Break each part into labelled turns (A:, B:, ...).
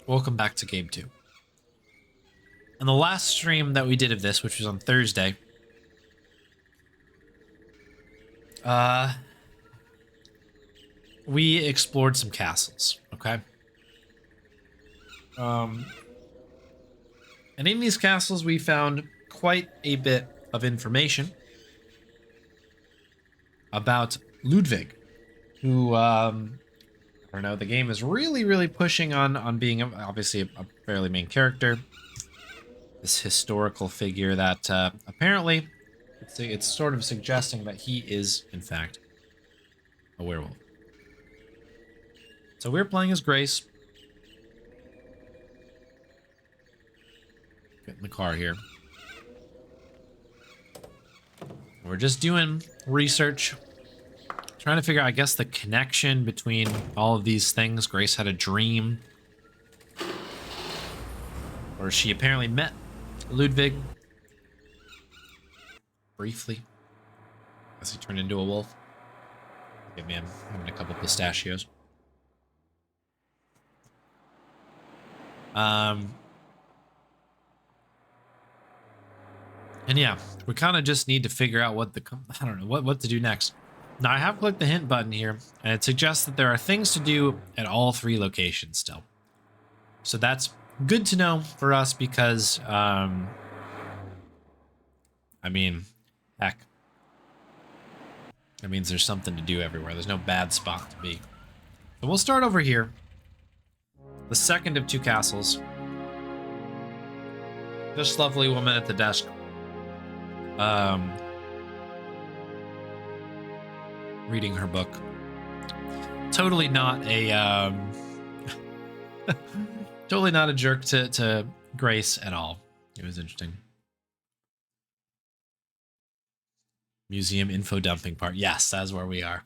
A: Welcome back to Game 2. On the last stream that we did of this, which was on Thursday, we explored some castles, okay? And in these castles, we found quite a bit of information about Ludwig, who, I don't know, the game is really pushing on being, obviously, a fairly main character. This historical figure that, apparently, it's sort of suggesting that he is, in fact, a werewolf. So we're playing as Grace. Get in the car here. We're just doing research. Trying to figure out, I guess, the connection between all of these things. Grace had a dream. Or she apparently met Ludwig. Briefly. As he turned into a wolf. Okay, man, I'm having a couple pistachios. And yeah, we kind of just need to figure out what I don't know, what to do next. Now, I have clicked the hint button here, and it suggests that there are things to do at all 3 locations still. So that's good to know for us because, I mean, heck. That means there's something to do everywhere. There's no bad spot to be. So we'll start over here. The second of 2 castles. This lovely woman at the desk. Reading her book. Totally not a totally not a jerk to Grace at all. It was interesting. Museum info dumping part. Yes, that's where we are.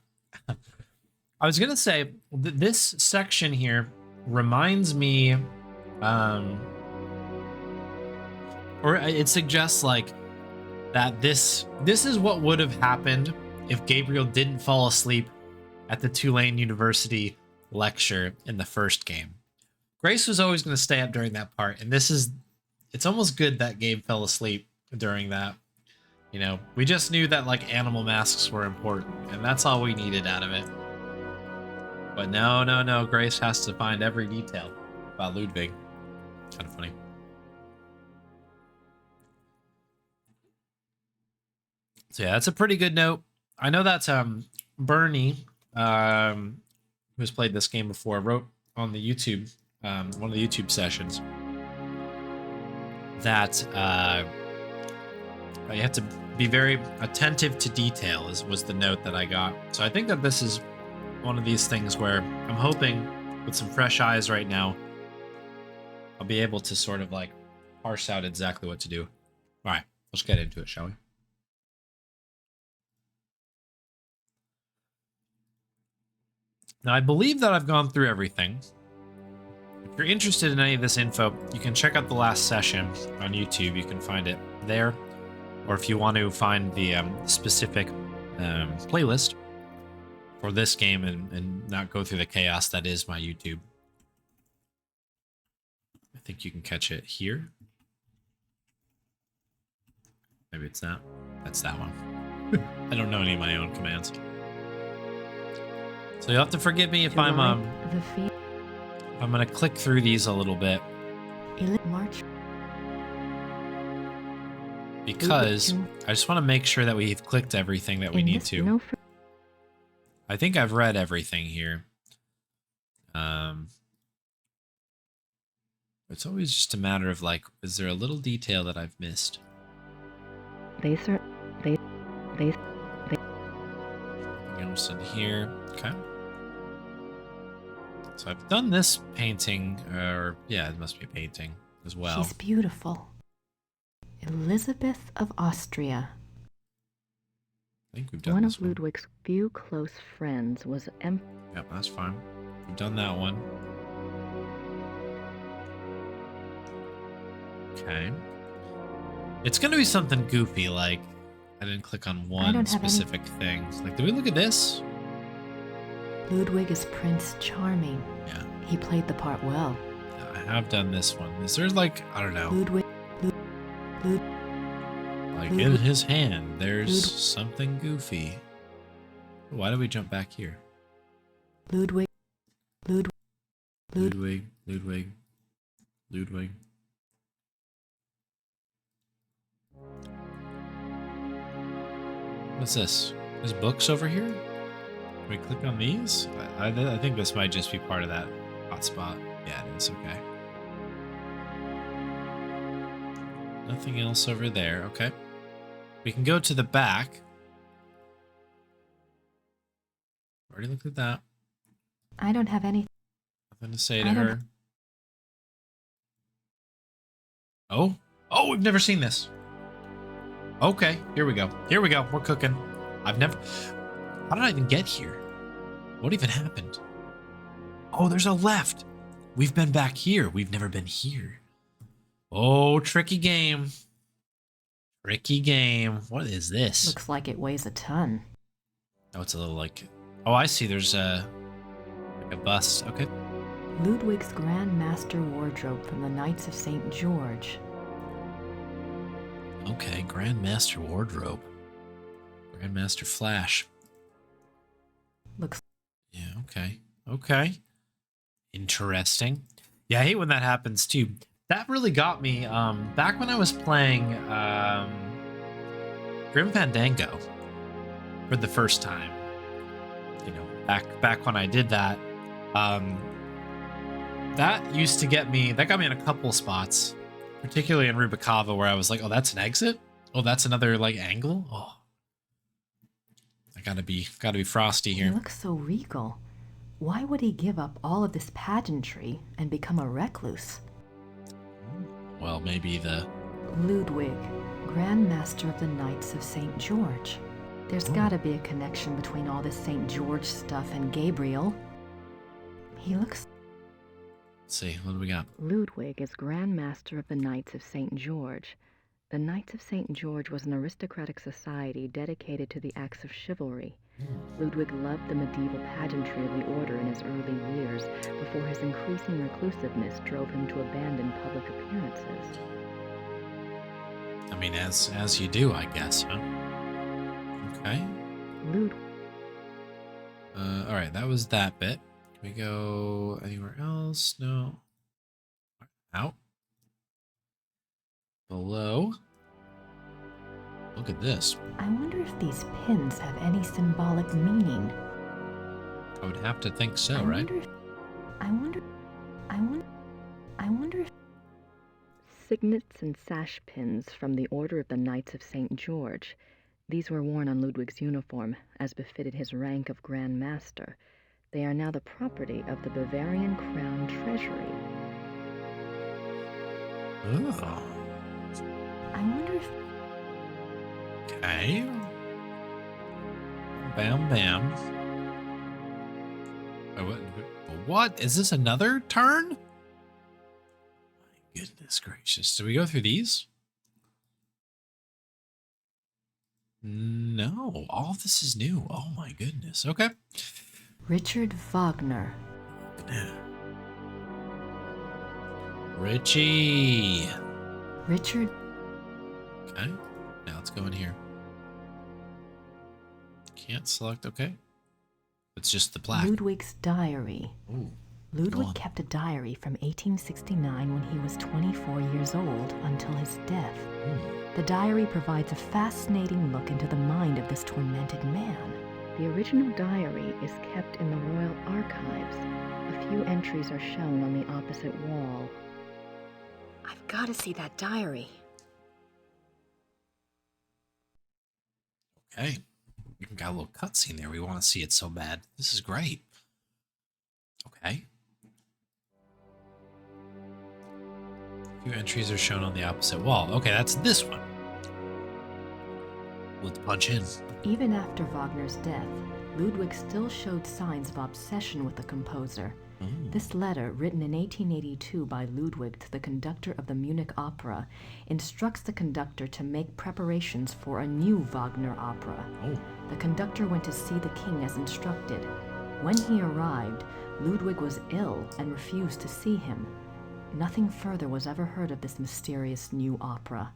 A: I was gonna say this section here reminds me, or it suggests like that this is what would have happened if Gabriel didn't fall asleep at the Tulane University lecture in the first game. Grace was always going to stay up during that part, and it's almost good that Gabe fell asleep during that. You know, we just knew that like animal masks were important, and that's all we needed out of it. But no, Grace has to find every detail about Ludwig. Kind of funny. So yeah, that's a pretty good note. I know that Bernie, who's played this game before, wrote on the YouTube, one of the YouTube sessions, that you have to be very attentive to detail, was the note that I got. So I think that this is one of these things where I'm hoping with some fresh eyes right now, I'll be able to sort of like parse out exactly what to do. All right, let's get into it, shall we? Now, I believe that I've gone through everything. If you're interested in any of this info, you can check out the last session on YouTube. You can find it there. Or if you want to find the specific playlist for this game and not go through the chaos that is my YouTube, I think you can catch it here. Maybe it's that. That's that one. I don't know any of my own commands. So you'll have to forgive me if I'm gonna click through these a little bit.
B: March.
A: Because I just want to make sure that we've clicked everything that we need to. I think I've read everything here. It's always just a matter of like, is there a little detail that I've missed? Anything else in here? Okay. So I've done this painting, or yeah, it must be a painting as well.
B: She's beautiful. Elizabeth of Austria.
A: I think we've done
B: one
A: this
B: of Ludwig's few close friends was
A: Yep, that's fine. We've done that one. Okay. It's gonna be something goofy, like I didn't click on one specific thing. Like, did we look at this?
B: Ludwig is Prince Charming.
A: Yeah.
B: He played the part well.
A: I have done this one. Is there like, I don't know,
B: Ludwig. Lud,
A: like
B: Lud-
A: in his hand, there's
B: Lud-
A: something goofy. Why do we jump back here?
B: Ludwig. Lud, Lud,
A: Ludwig, Ludwig, Ludwig. What's this? There's books over here? Can we click on these? I think this might just be part of that hotspot. Yeah, it is. Okay. Nothing else over there. Okay. We can go to the back. Already looked at that.
B: I don't have any.
A: Nothing to say to
B: I don't-
A: her. Oh. Oh, we've never seen this. Okay, here we go. Here we go. We're cooking. I've never... How did I even get here? What even happened? Oh, there's a left. We've been back here. We've never been here. Oh, tricky game. Tricky game. What is this?
B: Looks like it weighs a ton.
A: Oh, it's a little like... Oh, I see. There's a... like a bust. Okay.
B: Ludwig's Grand Master wardrobe from the Knights of St. George.
A: Okay, Grandmaster Wardrobe. Grandmaster Flash.
B: Looks.
A: Yeah, okay. Okay. Interesting. Yeah, I hate when that happens too. That really got me back when I was playing Grim Fandango for the first time. You know, back when I did that. That used to get me, that got me in a couple spots. Particularly in Rubikava, where I was like, oh, that's an exit? Oh, that's another, like, angle? Oh. I gotta be frosty here.
B: He looks so regal. Why would he give up all of this pageantry and become a recluse?
A: Well, maybe the...
B: Ludwig, Grand Master of the Knights of St. George. There's gotta be a connection between all this St. George stuff and Gabriel. He looks...
A: Let's see, what do we got?
B: Ludwig is Grand Master of the Knights of St. George. The Knights of St. George was an aristocratic society dedicated to the acts of chivalry. Ludwig loved the medieval pageantry of the order in his early years, before his increasing reclusiveness drove him to abandon public appearances.
A: I mean, as you do, I guess, huh? Okay. All right, that was that bit. Can we go anywhere else? No. Out. Below. Look at this.
B: I wonder if these pins have any symbolic meaning.
A: I would have to think so,
B: I
A: right?
B: wonder if signets and sash pins from the Order of the Knights of St. George. These were worn on Ludwig's uniform, as befitted his rank of Grand Master. They are now the property of the Bavarian Crown Treasury.
A: Oh.
B: I wonder if...
A: Okay. Bam, bam. Oh, what? Is this another turn? My goodness gracious. Do we go through these? No. All of this is new. Oh my goodness. Okay.
B: Richard Wagner.
A: Richie.
B: Richard...
A: Okay. Now let's go in here. Can't select. Okay. It's just the plaque.
B: Ludwig's diary.
A: Ooh.
B: Ludwig kept a diary from 1869 when he was 24 years old until his death. The diary provides a fascinating look into the mind of this tormented man. The original diary is kept in the Royal Archives. A few entries are shown on the opposite wall. I've got to see that diary.
A: Okay. We got a little cutscene there. We want to see it so bad. This is great. Okay. A few entries are shown on the opposite wall. Okay, that's this one. Let's punch in.
B: Even after Wagner's death, Ludwig still showed signs of obsession with the composer. This letter, written in 1882 by Ludwig to the conductor of the Munich Opera, instructs the conductor to make preparations for a new Wagner opera. The conductor went to see the king as instructed. When he arrived, Ludwig was ill and refused to see him. Nothing further was ever heard of this mysterious new opera.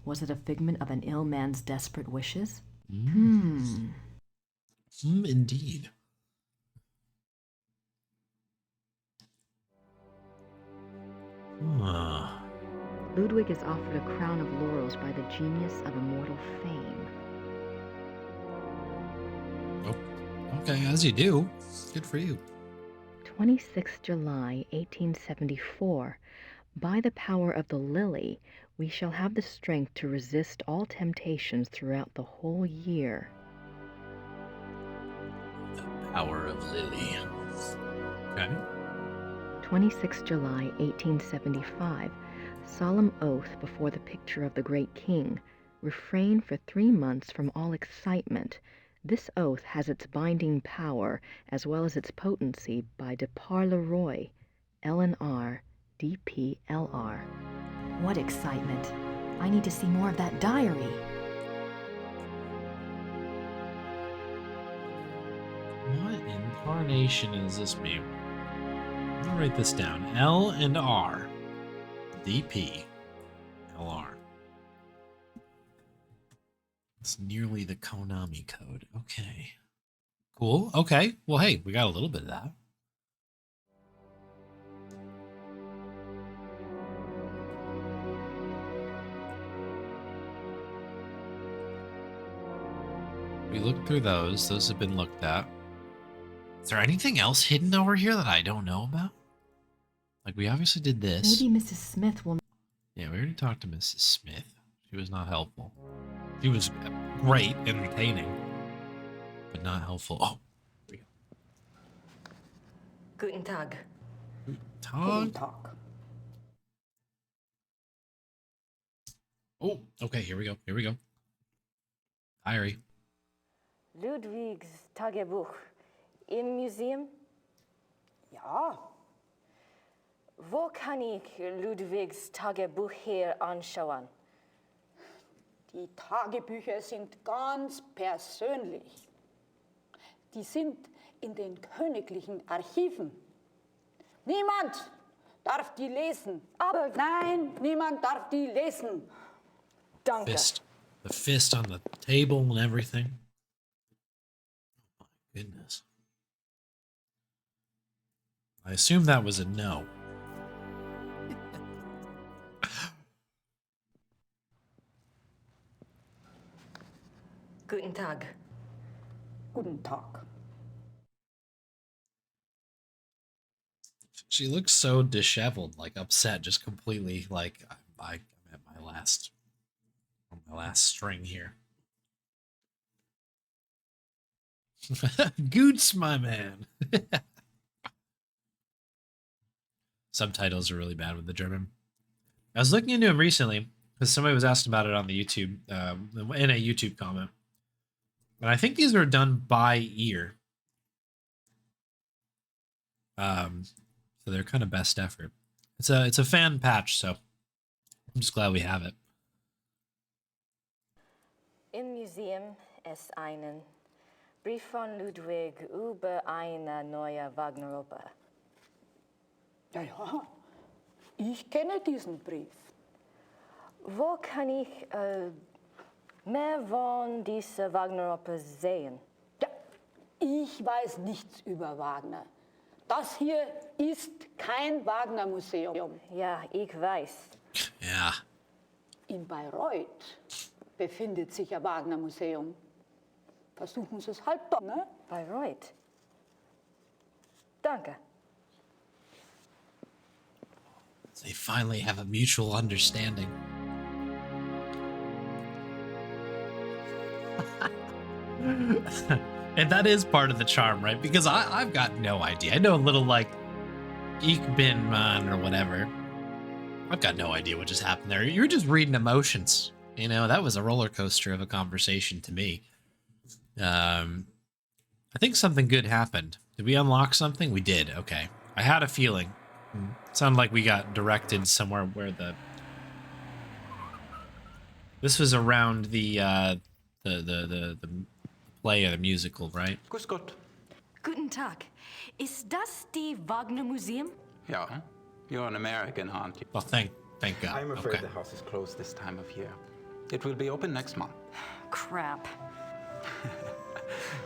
B: Was it a figment of an ill man's desperate wishes?
A: Indeed.
B: Ludwig is offered a crown of laurels by the genius of immortal fame.
A: Oh, okay, as you do. Good for you.
B: 26 July 1874. By the power of the lily, we shall have the strength to resist all temptations throughout the whole year.
A: The power of Lily. Okay.
B: 26 July 1875. Solemn oath before the picture of the great king. Refrain for 3 months from all excitement. This oath has its binding power as well as its potency by de par le Roy, LNR, DPLR. What excitement! I need to see more of that diary.
A: What incarnation does this mean? I'm gonna write this down. L and R. DP. LR. It's nearly the Konami code. Okay. Cool. Okay. Well, hey, we got a little bit of that. We looked through those. Those have been looked at. Is there anything else hidden over here that I don't know about? Like, we obviously did this.
B: Maybe Mrs. Smith will...
A: Yeah, we already talked to Mrs. Smith. She was not helpful. She was great, entertaining, but not helpful. Oh, here we go.
C: Guten Tag.
A: Guten Tag. Oh, okay, here we go. Here we go. Diary.
C: Ludwigs Tagebuch im Museum?
D: Ja,
C: Wo kann ich Ludwigs Tagebuch hier anschauen?
D: die Tagebücher sind ganz persönlich. Die sind in den königlichen Archiven. Niemand darf die lesen.
C: Aber
D: Nein, niemand darf die lesen.
C: danke.
A: Fist. The fist on the table and everything. Oh my goodness. I assume that was a no.
C: Guten Tag.
D: Guten Tag.
A: She looks so disheveled, like upset, just completely like I'm at my last string here. Goots, my man. Subtitles are really bad with the German. I was looking into him recently because somebody was asking about it on the YouTube, in a YouTube comment. And I think these were done by ear. So they're kind of best effort. It's a fan patch, so I'm just glad we have it.
C: Im Museum es einen Brief von Ludwig über eine neue Wagner-Oper.
D: Ja, ja, ich kenne diesen Brief.
C: Wo kann ich mehr von dieser Wagner-Oper sehen?
D: Ja, ich weiß nichts über Wagner. Das hier ist kein Wagner-Museum.
C: Ja, ich weiß.
A: Ja.
D: In Bayreuth befindet sich ein Wagner-Museum. Versuchen Sie es halt doch, ne?
C: Bayreuth. Danke.
A: They finally have a mutual understanding. And that is part of the charm, right? Because I've got no idea. I know a little like Ich bin man or whatever. I've got no idea what just happened there. You're just reading emotions. You know, that was a roller coaster of a conversation to me. I think something good happened. Did we unlock something? We did. Okay. I had a feeling. It sounded like we got directed somewhere where the... This was around the play or the musical, right?
E: Grüß Gott.
B: Guten Tag. Ist das die Wagner Museum?
E: Ja. You're an American, aren't you?
A: Well, thank God.
E: I'm afraid
A: Okay.
E: the house is closed this time of year. It will be open next month.
F: Crap.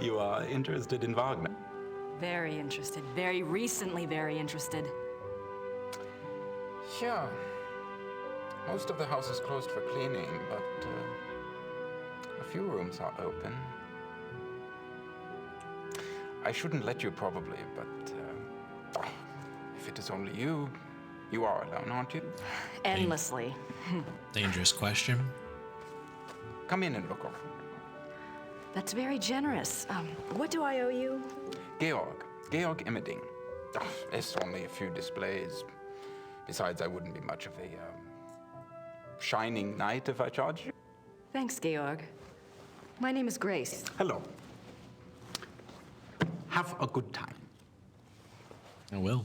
E: You are interested in Wagner?
F: Very interested. Very recently very interested.
E: Sure. Most of the house is closed for cleaning, but a few rooms are open. I shouldn't let you probably, but if it is only you, you are alone, aren't you?
F: Endlessly.
A: Dangerous question.
E: Come in and look over.
F: That's very generous. What do I owe you?
E: Georg Emmerding. It's only a few displays. Besides, I wouldn't be much of a shining knight if I charged you.
F: Thanks, Georg. My name is Grace.
E: Hello. Have a good time.
A: I will.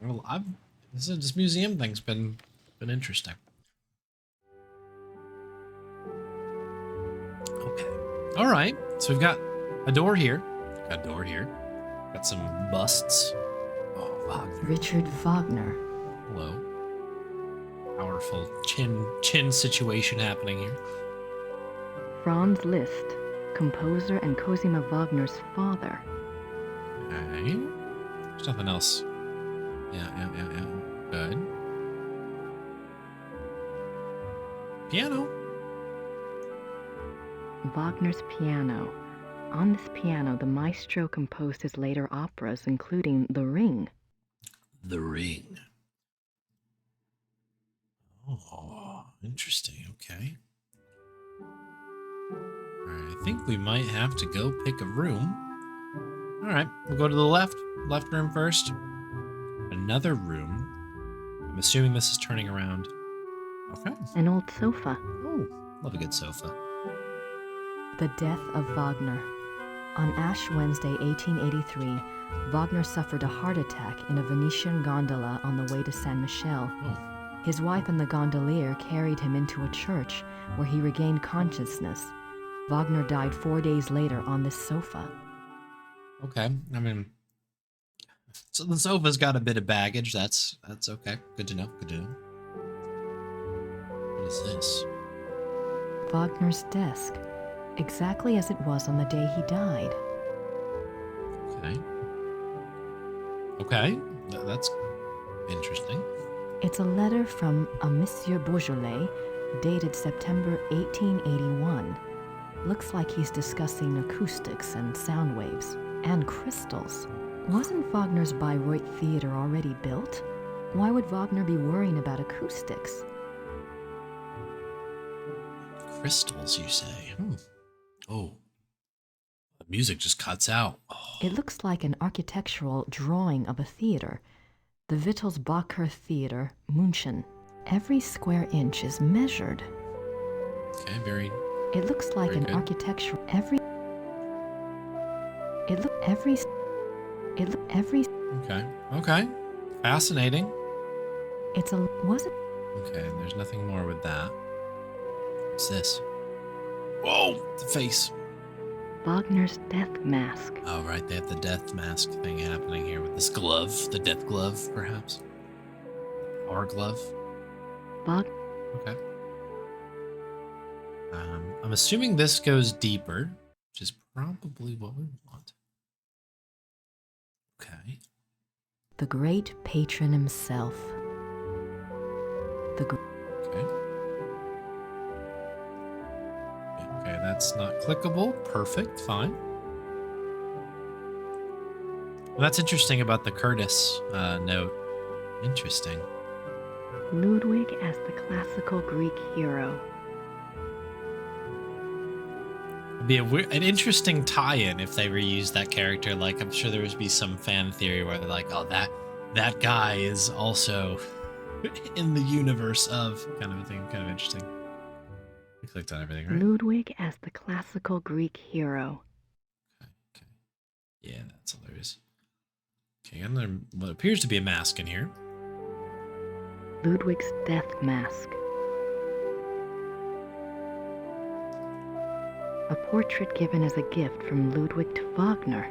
A: Well, this museum thing's been interesting. Okay. All right. So we've got a door here. Got a door here. Got some busts. Oh, Wagner.
B: Richard Wagner.
A: Hello. Powerful chin situation happening here.
B: Franz Liszt, composer and Cosima Wagner's father.
A: Okay. There's nothing else. Yeah. Good. Piano.
B: Wagner's piano. On this piano, the maestro composed his later operas, including The Ring.
A: The Ring. Oh, interesting. Okay. All right, I think we might have to go pick a room. All right, we'll go to the left room first. Another room. I'm assuming this is turning around. Okay.
B: An old sofa.
A: Oh, love a good sofa.
B: The death of Wagner. On Ash Wednesday, 1883, Wagner suffered a heart attack in a Venetian gondola on the way to Saint Michel.
A: Oh,
B: His wife and the gondolier carried him into a church where he regained consciousness. Wagner died 4 days later on this sofa.
A: okay. I mean, so the sofa's got a bit of baggage. That's okay. Good to know. Good to know. What is this?
B: Wagner's desk, exactly as it was on the day he died.
A: Okay. Okay. That's interesting.
B: It's a letter from a Monsieur Beaujolais, dated September 1881. Looks like he's discussing acoustics and sound waves, and crystals. Wasn't Wagner's Bayreuth Theater already built? Why would Wagner be worrying about acoustics?
A: Crystals, you say? Oh. The music just cuts out. Oh.
B: It looks like an architectural drawing of a theater. The Wittelsbacher Theater, München. Every square inch is measured.
A: Okay, very...
B: It looks like
A: Very
B: an
A: good.
B: architectural...
A: Okay. Fascinating.
B: Was it?
A: Okay, there's nothing more with that. What's this? Whoa! The face.
B: Wagner's death mask.
A: Oh, right, they have the death mask thing happening here with this glove. The death glove, perhaps? Power glove?
B: Wag-
A: Okay. I'm assuming this goes deeper, which is probably what we want. Okay.
B: the great patron himself.
A: Okay. Okay, that's not clickable. Perfect, fine. Well, that's interesting about the Curtis note. Interesting.
B: Ludwig as the classical Greek hero.
A: It'd be an interesting tie-in if they reused that character. Like, I'm sure there would be some fan theory where they're like, oh, that guy is also in the universe of kind of a thing. Kind of interesting. We clicked on everything, right?
B: Ludwig as the classical Greek hero.
A: Okay. Yeah, that's hilarious. Okay, and there what appears to be a mask in here.
B: Ludwig's death mask. A portrait given as a gift from Ludwig to Wagner.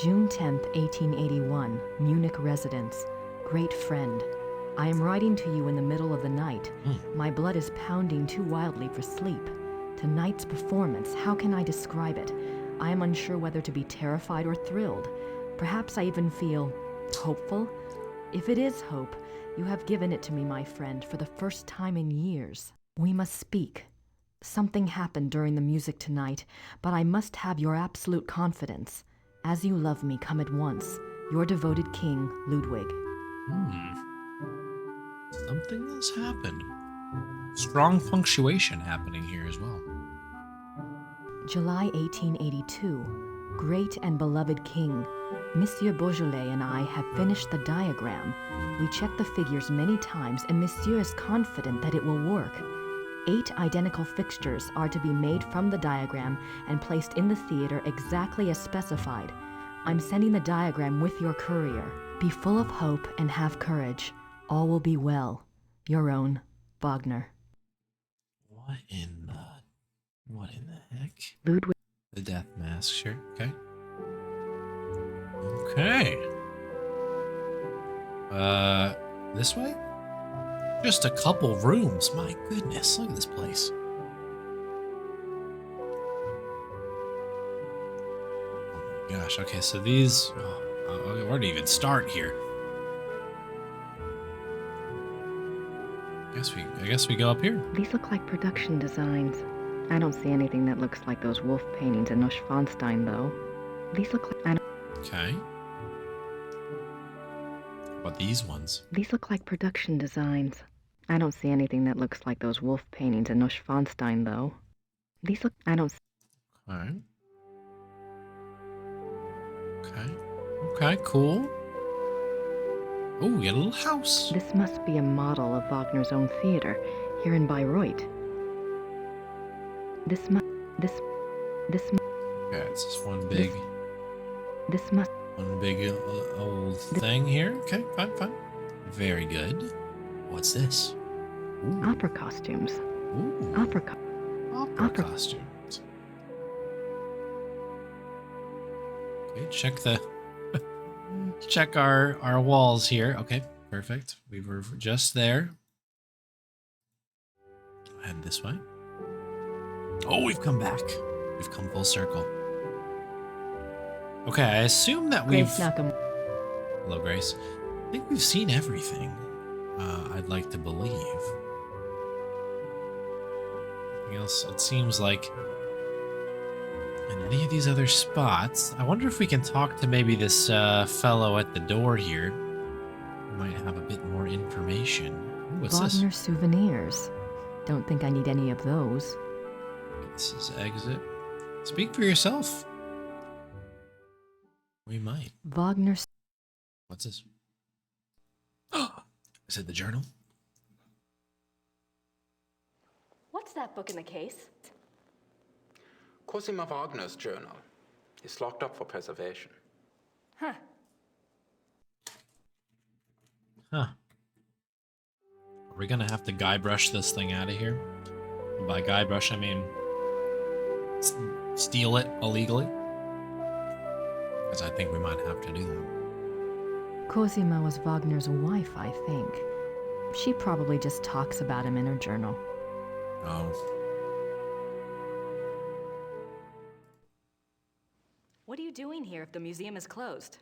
B: June 10th, 1881, Munich residence. Great friend. I am writing to you in the middle of the night. My blood is pounding too wildly for sleep. Tonight's performance, how can I describe it? I am unsure whether to be terrified or thrilled. Perhaps I even feel hopeful. If it is hope, you have given it to me, my friend, for the first time in years. We must speak. Something happened during the music tonight, but I must have your absolute confidence. As you love me, come at once. Your devoted king, Ludwig.
A: Something has happened. Strong punctuation happening here as well.
B: July 1882. Great and beloved king, Monsieur Beaujolais and I have finished the diagram. We checked the figures many times and Monsieur is confident that it will work. 8 identical fixtures are to be made from the diagram and placed in the theater exactly as specified. I'm sending the diagram with your courier. Be full of hope and have courage. All will be well. Your own, Wagner.
A: What in the heck?
B: Ludwig.
A: The death mask, sure. Okay. Okay. This way? Just a couple rooms. My goodness, look at this place. Oh my gosh. Okay, so these. Where to even start here? I guess we go up here.
B: These look like production designs. I don't see anything that looks like those wolf paintings in Neuschwanstein, though. These look like...
A: Okay. How about these ones?
B: These look like production designs. I don't see anything that looks like those wolf paintings in Neuschwanstein, though. These look... I don't...
A: Okay. Okay, cool. Oh, we got a little house.
B: This must be a model of Wagner's own theater, here in Bayreuth.
A: Okay, it's just one big...
B: This must...
A: One big old thing here. Okay, fine. Very good. What's this? Ooh.
B: Opera costumes.
A: Ooh.
B: Opera
A: costumes. Okay, check our walls here. Okay, perfect. We were just there. And this way. Oh, we've come back. We've come full circle. Okay, I assume that we've... Hello, Grace. I think we've seen everything. I'd like to believe. Anything else? It seems like in any of these other spots. I wonder if we can talk to maybe this fellow at the door here. We might have a bit more information. Ooh, what's this?
B: Wagner souvenirs. Don't think I need any of those.
A: This is exit. Speak for yourself. We might.
B: Wagner.
A: What's this? Is it the journal?
F: What's that book in the case?
E: Cosima Wagner's journal. It's locked up for preservation.
F: Huh.
A: Huh. Are we gonna have to Guybrush this thing out of here? And by Guybrush, I mean steal it illegally? Because I think we might have to do that.
B: Cosima was Wagner's wife, I think. She probably just talks about him in her journal.
A: Oh.
F: What are you doing here if the museum is closed?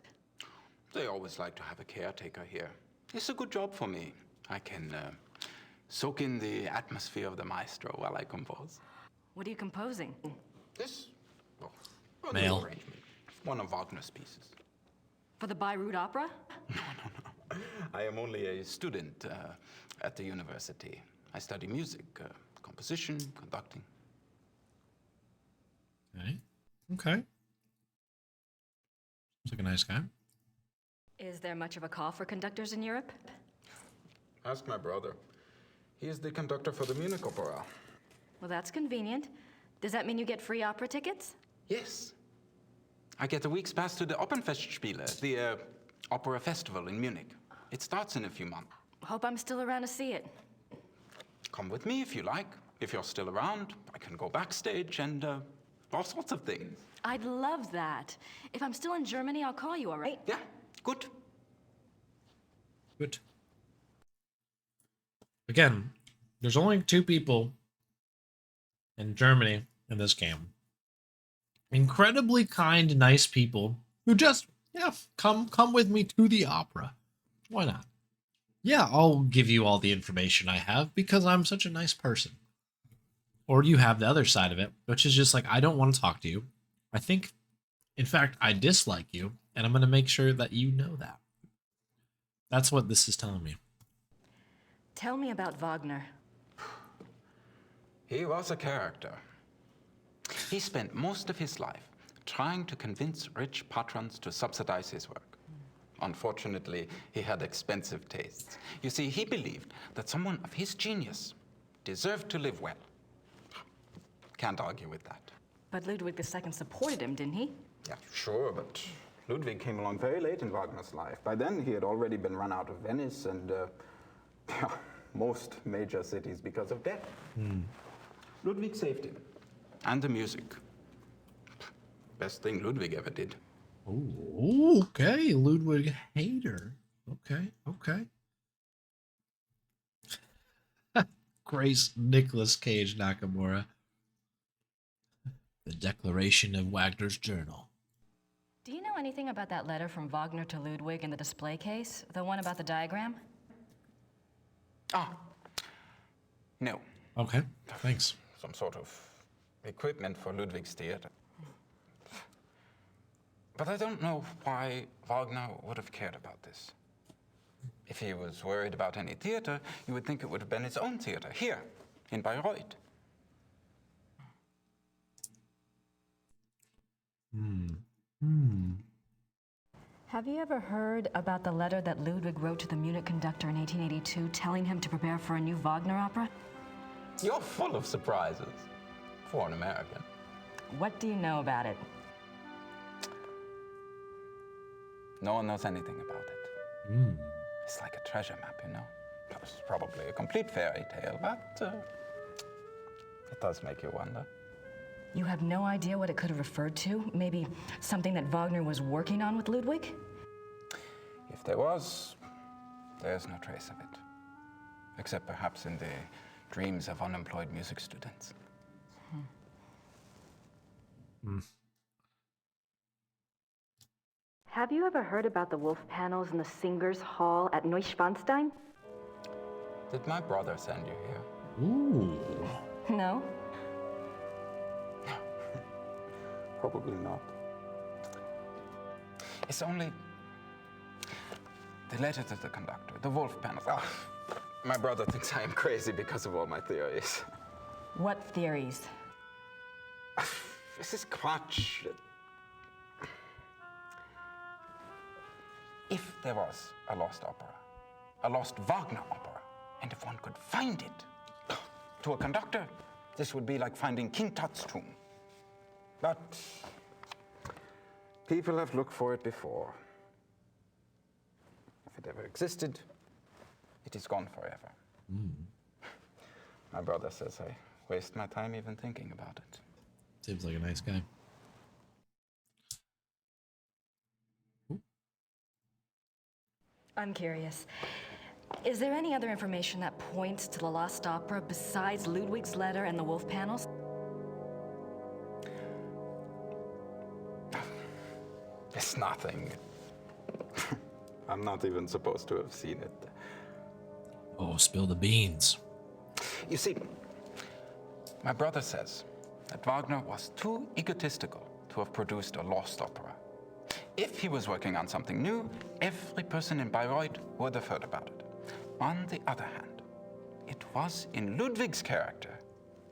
E: They always like to have a caretaker here. It's a good job for me. I can soak in the atmosphere of the maestro while I compose.
F: What are you composing?
E: This? Oh, a
A: Male.
E: new arrangement. One of Wagner's pieces.
F: For the Bayreuth Opera?
E: No. I am only a student at the university. I study music, composition, conducting.
A: Okay. Looks like a nice guy.
F: Is there much of a call for conductors in Europe?
E: Ask my brother. He is the conductor for the Munich Opera.
F: Well, that's convenient. Does that mean you get free opera tickets?
E: Yes. I get a week's pass to the Opernfestspiele, the opera festival in Munich. It starts in a few months.
F: Hope I'm still around to see it.
E: Come with me if you like. If you're still around, I can go backstage and all sorts of things.
F: I'd love that. If I'm still in Germany, I'll call you, all right?
E: Yeah, good.
A: Good. Again, there's only 2 people in Germany in this game. Incredibly kind, nice people who just, yeah, come with me to the opera. Why not? Yeah, I'll give you all the information I have because I'm such a nice person. Or you have the other side of it, which is just like, I don't want to talk to you. I think, in fact, I dislike you, and I'm going to make sure that you know that. That's what this is telling me.
F: Tell me about Wagner.
E: He was a character. He spent most of his life trying to convince rich patrons to subsidize his work. Unfortunately, he had expensive tastes. You see, he believed that someone of his genius deserved to live well. Can't argue with that.
F: But Ludwig II supported him, didn't he?
E: Yeah, sure, but Ludwig came along very late in Wagner's life. By then, he had already been run out of Venice and most major cities because of debt. Ludwig saved him. And the music. Best thing Ludwig ever did.
A: Oh, okay. Ludwig hater. Okay. Grace Nicolas Cage Nakamura. The Declaration of Wagner's Journal.
F: Do you know anything about that letter from Wagner to Ludwig in the display case? The one about the diagram?
E: No.
A: Okay, thanks.
E: Some sort of equipment for Ludwig's theater. But I don't know why Wagner would have cared about this. If he was worried about any theater, you would think it would have been his own theater, here, in Bayreuth.
F: Have you ever heard about the letter that Ludwig wrote to the Munich conductor in 1882 telling him to prepare for a new Wagner opera?
E: You're full of surprises for an American.
F: What do you know about it?
E: No one knows anything about it. It's like a treasure map, you know? It's probably a complete fairy tale, but it does make you wonder.
F: You have no idea what it could have referred to? Maybe something that Wagner was working on with Ludwig?
E: If there was, there's no trace of it. Except perhaps in the dreams of unemployed music students.
B: Have you ever heard about the wolf panels in the Singers' Hall at Neuschwanstein?
E: Did my brother send you here?
A: Ooh.
F: No?
E: Probably not. It's only the letter to the conductor, the wolf panels. My brother thinks I am crazy because of all my theories.
F: What theories?
E: This is Quatsch. If there was a lost opera, a lost Wagner opera, and if one could find it, to a conductor, this would be like finding King Tut's tomb. But people have looked for it before. If it ever existed, it is gone forever. My brother says I waste my time even thinking about it.
A: Seems like a nice guy.
F: I'm curious. Is there any other information that points to the lost opera besides Ludwig's letter and the wolf panels?
E: It's nothing. I'm not even supposed to have seen it.
A: Oh, spill the beans.
E: You see, my brother says that Wagner was too egotistical to have produced a lost opera. If he was working on something new, every person in Bayreuth would have heard about it. On the other hand, it was in Ludwig's character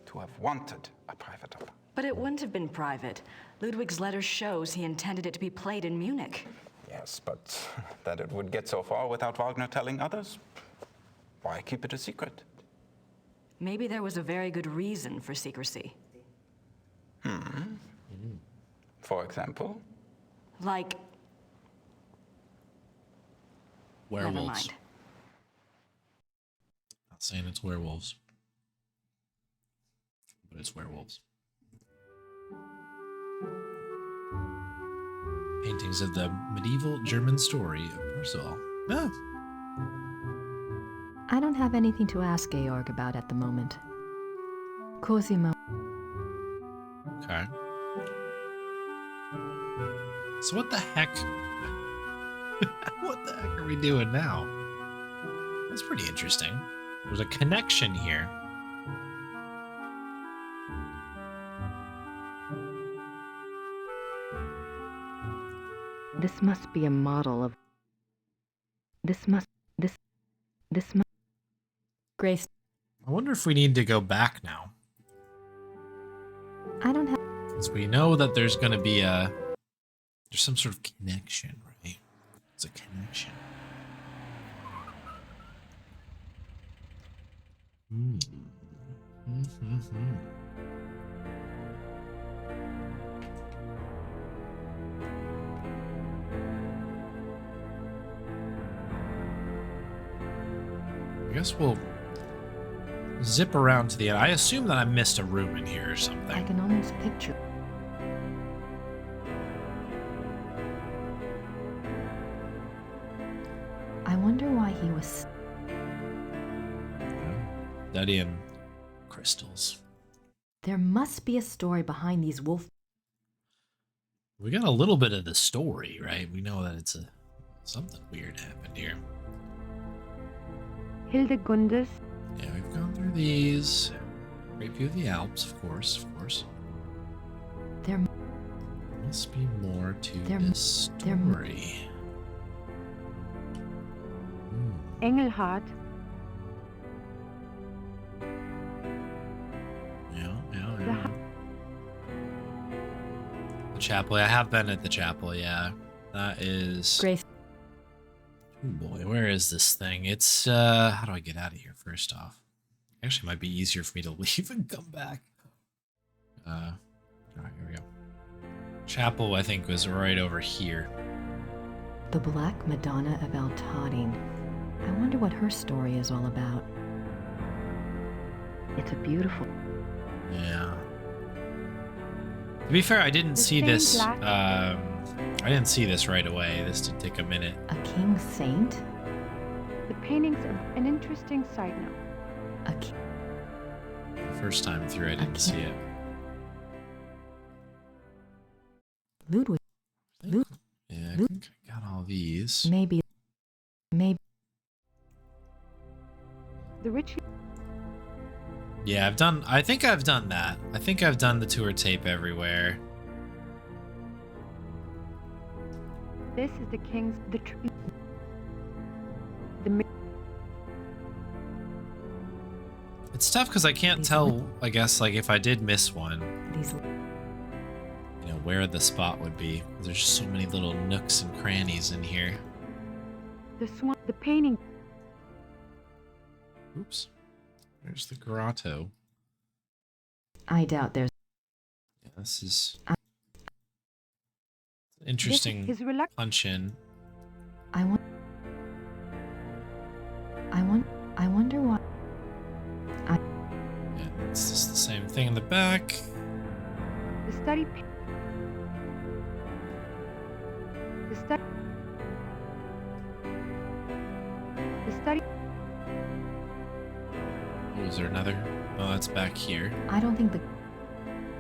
E: to have wanted a private opera.
F: But it wouldn't have been private. Ludwig's letter shows he intended it to be played in Munich.
E: Yes, but that it would get so far without Wagner telling others? Why keep it a secret?
F: Maybe there was a very good reason for secrecy.
E: For example?
F: Like,
A: Werewolves.
F: never mind.
A: Not saying it's werewolves, but it's werewolves. Paintings of the medieval German story of Parzival. Oh,
B: I don't have anything to ask Georg about at the moment. Cosimo.
A: okay. So what the heck? What the heck are we doing now? That's pretty interesting. There's a connection here.
B: This must be a model of. This must. Grace.
A: I wonder if we need to go back now.
B: I don't have.
A: Because we know that there's going to be there's some sort of connection, right? It's a connection. Hmm. Mm-hmm. I guess we'll zip around to the end. I assume that I missed a room in here or something.
B: I can almost picture. I wonder why he was.
A: Studying crystals.
B: There must be a story behind these wolf.
A: We got a little bit of the story, right? We know that it's something weird happened here.
G: Hildegundes.
A: Yeah, we've gone through these. Great view of the Alps, of course, of course.
B: There
A: Must be more to
B: There-
A: this
B: there-
A: story.
G: Engelhard.
A: Yeah. The chapel. I have been at the chapel, yeah. That is...
B: Grace.
A: Oh boy, where is this thing? It's, how do I get out of here first off? Actually, it might be easier for me to leave and come back. Alright, here we go. Chapel, I think, was right over here.
B: The Black Madonna of El Tadin. I wonder what her story is all about. It's a beautiful.
A: Yeah. To be fair, I didn't see
G: same
A: this.
G: black-
A: I didn't see this right away. This did take a minute.
B: A king saint?
G: The paintings are an interesting side note.
B: A king.
A: The first time through, I didn't see it.
B: Ludwig. Lu-
A: Yeah, I
B: Lu-
A: think I got all these.
B: Maybe.
G: The rich.
A: Yeah, I think I've done that. I think I've done the tour tape everywhere.
G: This is the king's.
A: It's tough because I can't
B: These
A: tell, I guess, like, if I did miss one,
B: These.
A: you know, where the spot would be. There's just so many little nooks and crannies in here.
G: The swan. The painting.
A: Oops. There's the grotto.
B: I doubt there's.
A: Yeah, this is
B: I-
A: interesting
G: His reluctance.
A: punch in.
B: I want. I wonder why.
A: Yeah, it's just the same thing in the back.
G: The study. The study. The study.
A: Oh, is there another? Oh, that's back here.
B: I don't think the.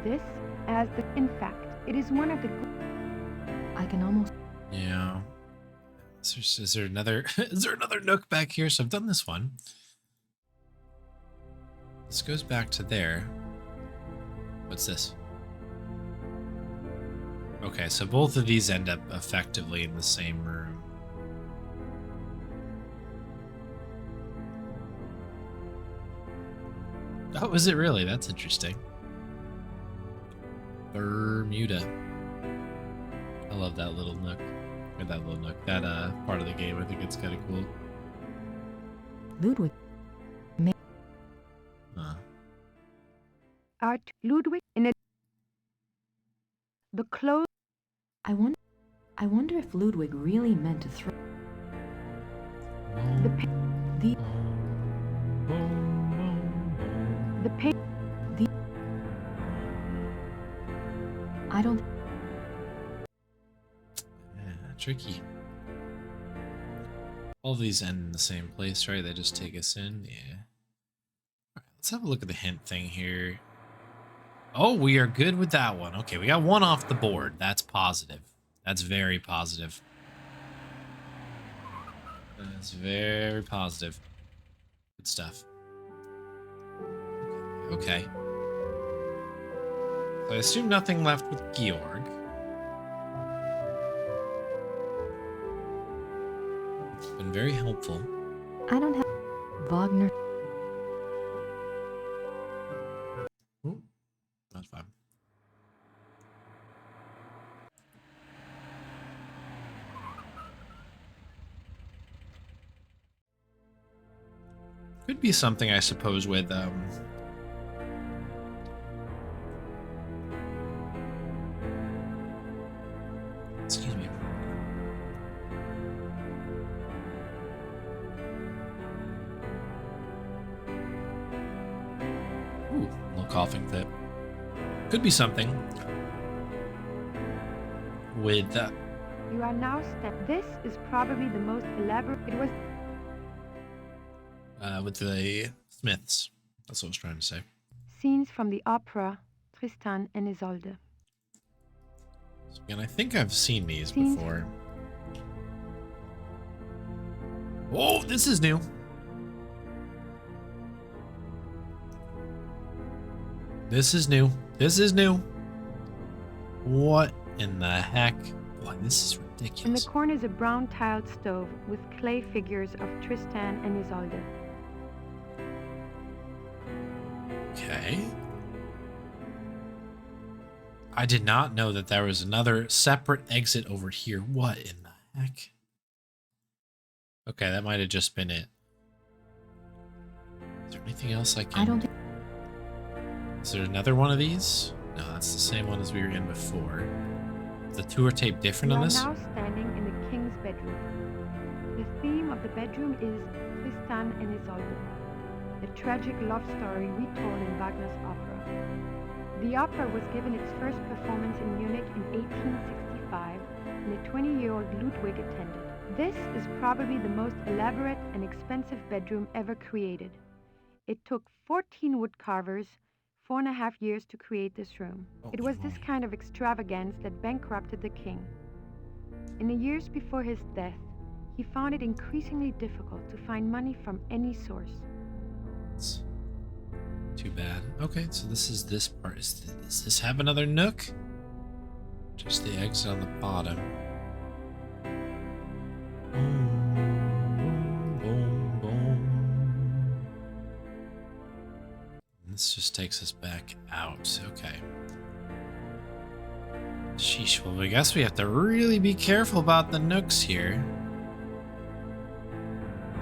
G: This as the. In fact, it is one of the.
B: I can almost.
A: Yeah. Is there another? Is there another nook back here? So I've done this one. This goes back to there. What's this? Okay, so both of these end up effectively in the same room. Oh, is it really? That's interesting. Bermuda. I love that little nook. Or that little nook. That part of the game, I think it's kind of cool.
B: Ludwig.
A: Huh.
G: Art Ludwig in a. The clothes.
B: I wonder if Ludwig really meant to throw.
G: The pa-
B: The.
G: The paint.
B: I don't.
A: tricky. All of these end in the same place, right? They just take us in. Yeah. All right, let's have a look at the hint thing here. Oh, we are good with that one. Okay, we got one off the board. That's positive. That's very positive. That's very positive. Good stuff. Okay. So I assume nothing left with Georg. It's been very helpful.
B: I don't have Wagner.
A: Ooh, that's fine. Could be something, I suppose, with excuse me. Ooh, little coughing fit. Could be something with
G: You are now This is probably the most elaborate. It was
A: with the Smiths. That's what I was trying to say.
G: scenes from the opera Tristan and Isolde.
A: So again, I think I've seen these
G: Scenes.
A: before. Oh, this is new. This is new. This is new. What in the heck? Boy, this is
G: In the
A: ridiculous.
G: corner is a brown tiled stove with clay figures of Tristan and Isolde.
A: Okay. I did not know that there was another separate exit over here. What in the heck? Okay, that might have just been it. Is there anything else I can...
B: I don't think.
A: Is there another one of these? No, that's the same one as we were in before. Is the tour tape different
G: You
A: on
G: are
A: this?
G: now standing in the king's bedroom. The theme of the bedroom is Tristan and Isolde, a tragic love story retold in Wagner's opera. The opera was given its first performance in Munich in 1865, and a 20-year-old Ludwig attended. This is probably the most elaborate and expensive bedroom ever created. It took 14 woodcarvers 4.5 years to create this room. It was this kind of extravagance that bankrupted the king. In the years before his death, he found it increasingly difficult to find money from any source.
A: It's too bad. Okay, so this is this part. Does this have another nook? Just the exit on the bottom. Boom, boom, boom. This just takes us back out. Okay. Sheesh. Well, I guess we have to really be careful about the nooks here.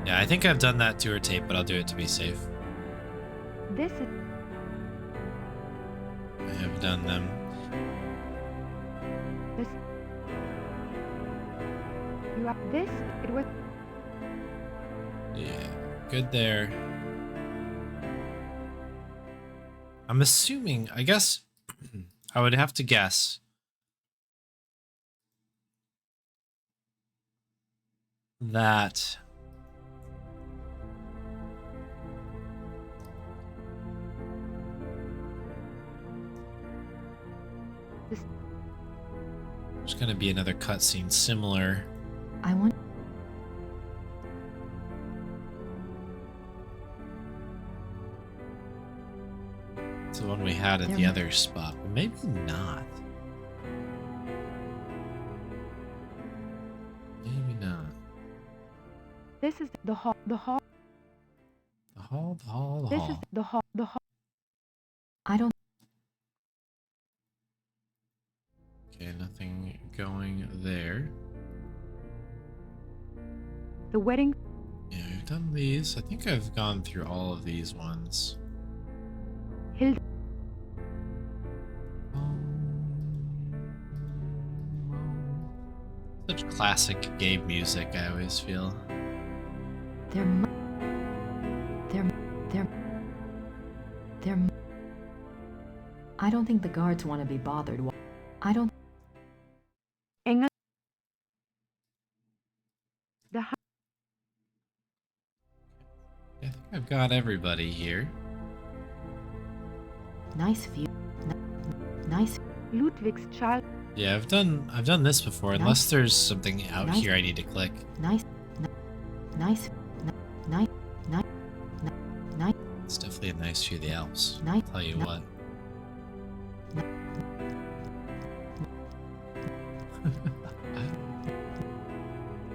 A: Yeah, I think I've done that tour tape, but I'll do it to be safe.
G: This is
A: I have done them.
G: this. You are this. It was.
A: Yeah, good there. I'm assuming, I guess, I would have to guess that
G: This.
A: there's going to be another cutscene similar.
B: I want.
A: to the one we had at the
B: There-
A: other spot, but maybe not. Maybe not.
G: This is the hall. The hall.
A: The hall, the hall, the
G: This
A: hall.
G: is the hall. The hall.
B: I don't.
A: Okay, nothing going there.
G: The wedding.
A: Yeah, we've done these. I think I've gone through all of these ones.
G: Hild.
A: Such classic Gabe music, I always feel.
B: There. There. I don't think the guards want to be bothered. I don't.
G: Engel.
A: I've got everybody here.
B: Nice view. Nice.
G: Ludwig's child.
A: Yeah, I've done this before. Unless there's something out
B: Nice.
A: here I need to click.
B: Nice. Nice. Nice. Nice. Nice.
A: It's definitely a nice view of the Alps.
B: Nice.
A: Tell you what. Yeah,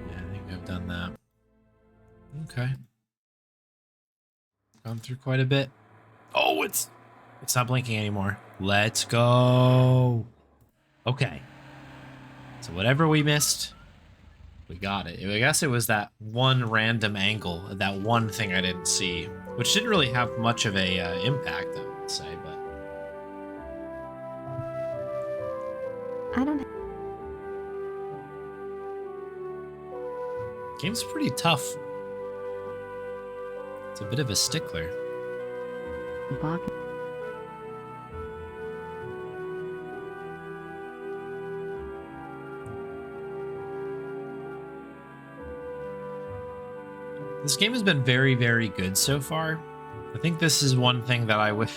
A: I think I've done that. Okay. Gone through quite a bit. Oh, it's not blinking anymore. Let's go. Okay. So whatever we missed, we got it. I guess it was that one random angle, that one thing I didn't see, which didn't really have much of a impact, I would say, but
B: I don't.
A: game's pretty tough. It's a bit of a stickler.
B: Bog.
A: This game has been very, very good so far. I think this is one thing that I would,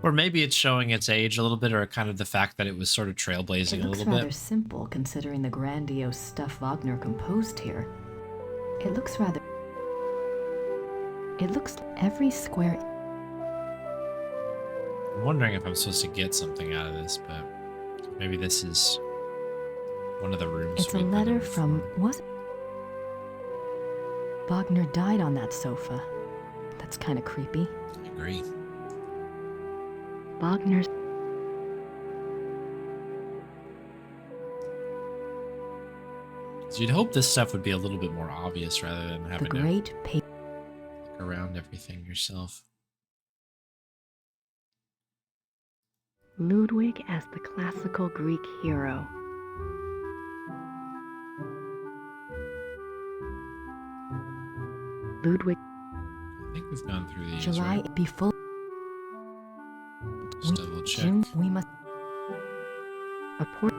A: or maybe it's showing its age a little bit, or kind of the fact that it was sort of trailblazing
B: It
A: a
B: looks
A: little
B: rather
A: bit.
B: simple considering the grandiose stuff Wagner composed here. It looks rather. It looks every square.
A: I'm wondering if I'm supposed to get something out of this, but maybe this is one of the rooms.
B: It's a
A: we've been
B: letter
A: in
B: from.
A: before.
B: Was. Wagner died on that sofa. That's kind of creepy.
A: I agree.
B: Wagner's.
A: So you'd hope this stuff would be a little bit more obvious rather than
B: The
A: having to
B: great
A: look around everything yourself.
B: Ludwig as the classical Greek hero. Ludwig,
A: I think we've gone through these,
B: July
A: right?
B: be full.
A: Just double check.
B: June, we must. A port.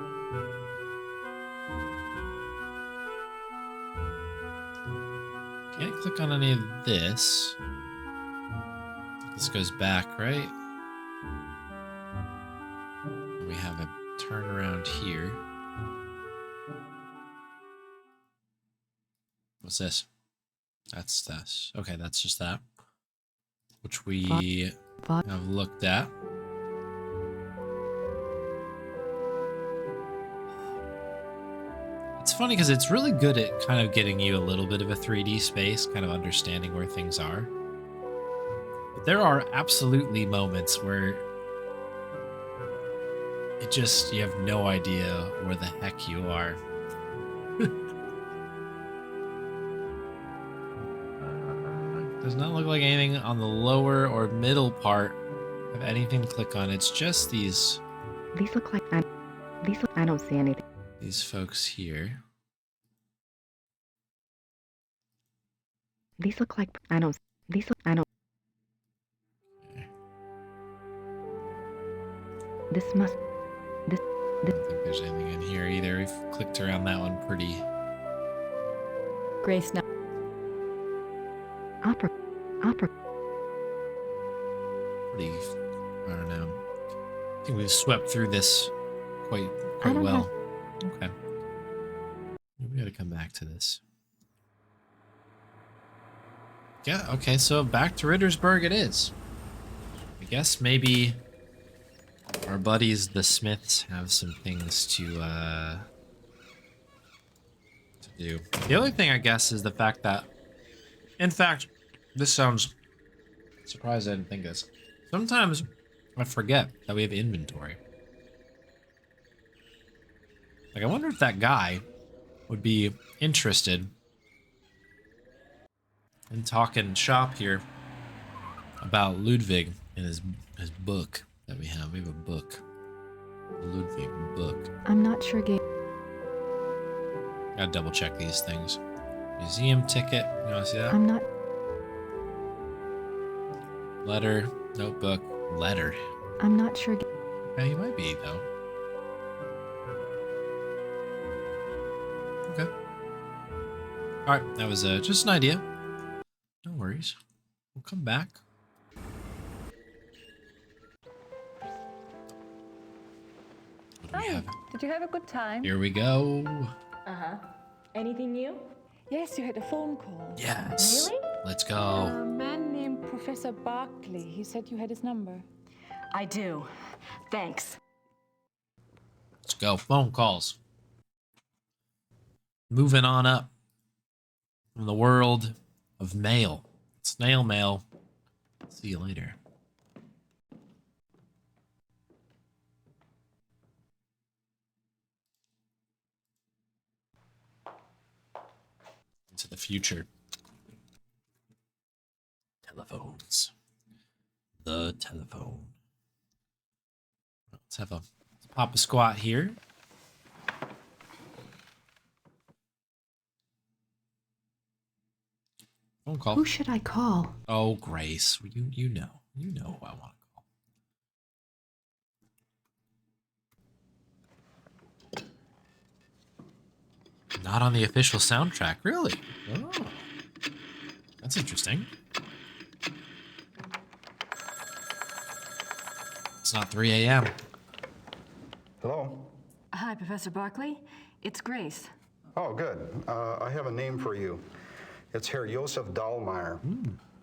A: Can't click on any of this. This goes back, right? We have a turnaround here. What's this? That's this. Okay, that's just that. Which we have looked at. It's funny because it's really good at kind of getting you a little bit of a 3D space, kind of understanding where things are. But there are absolutely moments where it just, you have no idea where the heck you are. Does not look like anything on the lower or middle part of anything to click on. It's just these
B: These look like. I don't see anything.
A: these folks here.
B: These look like. I don't. These look. I don't. This must.
A: I don't think there's anything in here either. We've clicked around that one pretty.
B: Grace now. Opera.
A: pretty, I don't know. I think we've swept through this quite
B: don't
A: well. Okay. We gotta come back to this. Yeah, okay, so back to Rittersburg it is. I guess maybe our buddies, the Smiths, have some things to do. The other thing, I guess, is the fact that, in fact, this sounds surprised I didn't think of this. Sometimes I forget that we have inventory. Like, I wonder if that guy would be interested in talking shop here about Ludwig and his book that we have. We have a book. A Ludwig book.
B: I'm not sure, Gabe.
A: Gotta double check these things. Museum ticket. You wanna see that?
B: I'm not.
A: Letter. Notebook. Letter.
B: I'm not sure.
A: Yeah, he might be, though. Okay. Alright, that was just an idea. No worries. We'll come back. What do we have?
H: Did you have a good time?
A: Here we go.
F: Uh-huh. Anything new?
H: Yes, you had a phone call.
A: Yes.
F: Really?
A: Let's
H: A
A: go.
H: man named Professor Barkley. He said you had his number.
F: I do. Thanks.
A: Let's go. Phone calls. Moving on up from the world of mail. Snail mail. See you later. Into the future. Telephones. The telephone. Let's pop a squat here. Phone call.
B: Who should I call?
A: Oh, Grace, you know who I want to call. Not on the official soundtrack, really? Oh, that's interesting. It's not 3 a.m.
I: Hello?
F: Hi, Professor Barkley. It's Grace.
I: Oh, good. I have a name for you. It's Herr Josef Dahlmeier.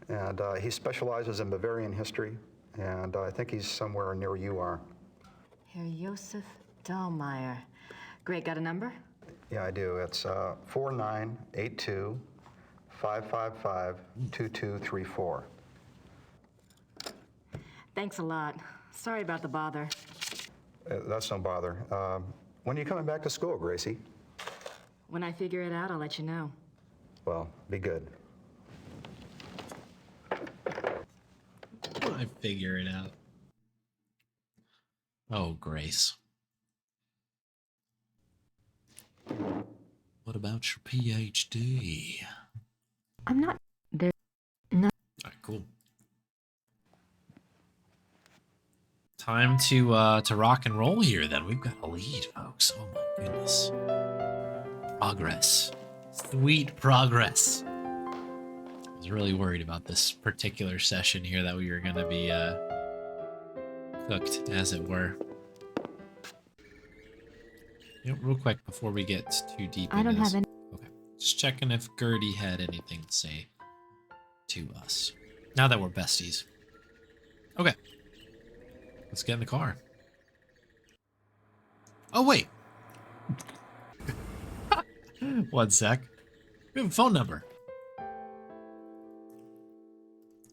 I: And he specializes in Bavarian history, and I think he's somewhere near you are.
F: Herr Josef Dahlmeier. Great, got a number?
I: Yeah, I do. It's 4982-555-2234.
F: Thanks a lot. Sorry about the bother.
I: That's no bother. When are you coming back to school, Gracie?
F: When I figure it out, I'll let you know.
I: Well, be good.
A: I figure it out. Oh, Grace. What about your PhD?
B: I'm not there. No.
A: All right, cool. Time to rock and roll here. Then we've got a lead, folks. Oh my goodness. Progress. Sweet progress. I was really worried about this particular session here that we were going to be cooked, as it were. You know, real quick before we get too deep
B: I
A: into
B: don't
A: this.
B: have any.
A: Okay, just checking if Gertie had anything to say to us. Now that we're besties. Okay, let's get in the car. Oh wait. 1 sec. We have a phone number.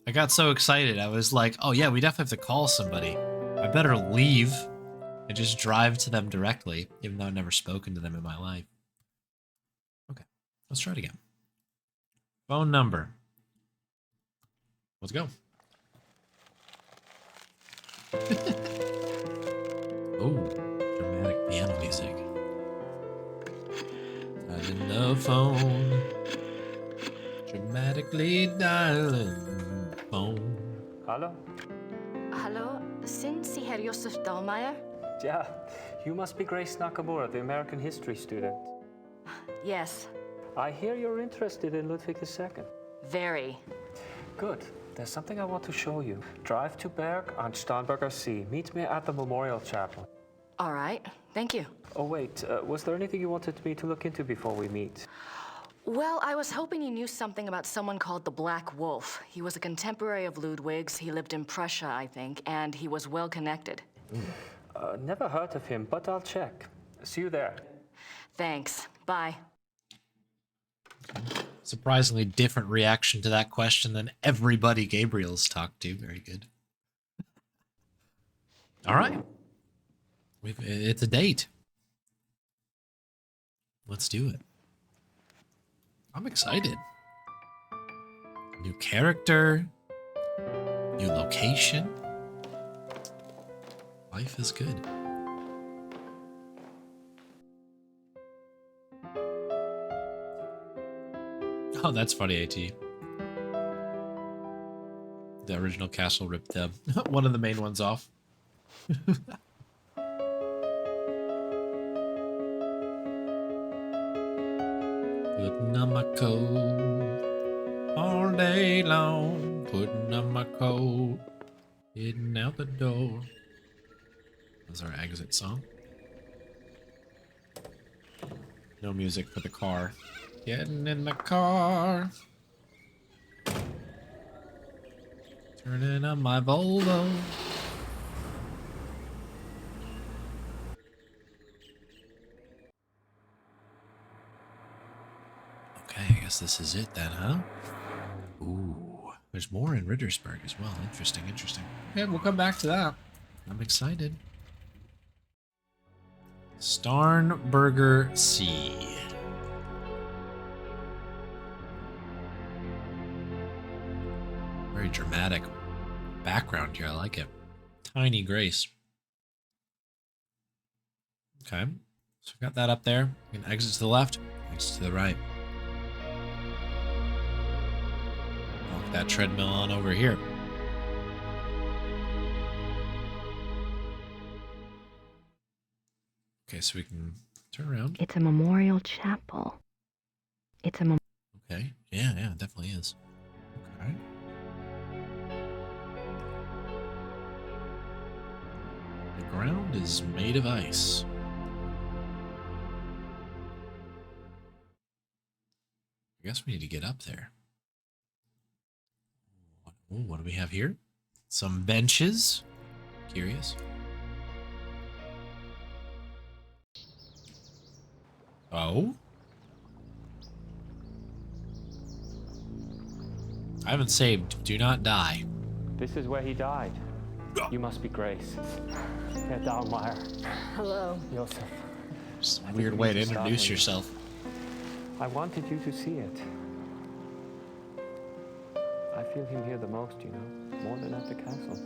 A: I got so excited. I was like, oh yeah, we definitely have to call somebody. I better leave and just drive to them directly, even though I've never spoken to them in my life. Okay, let's try it again. Phone number. Let's go. Oh, dramatic piano music. Dialing the phone. Dramatically dialing the phone.
J: Hallo?
F: Hallo, sind Sie Herr Josef Dahlmeier?
J: Yeah, you must be Grace Nakamura, the American history student.
F: Yes,
J: I hear you're interested in Ludwig II.
F: very.
J: Good. There's something I want to show you. Drive to Berg on Starnberger See. Meet me at the Memorial Chapel.
F: All right, thank you.
J: Oh, wait. Was there anything you wanted me to look into before we meet?
F: Well, I was hoping you knew something about someone called the Black Wolf. He was a contemporary of Ludwig's. He lived in Prussia, I think, and he was well connected.
J: Never heard of him, but I'll check. See you there.
F: Thanks. Bye.
A: Surprisingly different reaction to that question than everybody Gabriel's talked to. Very good. All right. It's a date. Let's do it. I'm excited. New character. New location. Life is good. Oh, that's funny, AT. The original Castle ripped one of the main ones off. Putting on my coat all day long. putting on my coat, heading out the door. That's our exit song. No music for the car. Getting in the car. Turning on my Volvo. Okay, I guess this is it then, huh? Ooh, there's more in Rittersburg as well. Interesting, interesting. Okay, we'll come back to that. I'm excited. Starnberger Sea. Very dramatic background here. I like it. Tiny Grace. Okay, so we got that up there. We can exit to the left, exit to the right. Walk that treadmill on over here. Okay, so we can turn around.
B: It's a memorial chapel.
A: Okay, yeah, it definitely is. Okay. The ground is made of ice. I guess we need to get up there. Ooh, what do we have here? Some benches. Curious. Oh? I haven't saved. Do not die.
J: This is where he died. You must be Grace. Herr Dahlmeier.
C: Hello.
J: Josef.
A: Just a weird way to introduce yourself.
J: I wanted you to see it. I feel him here the most, you know, more than at the castle.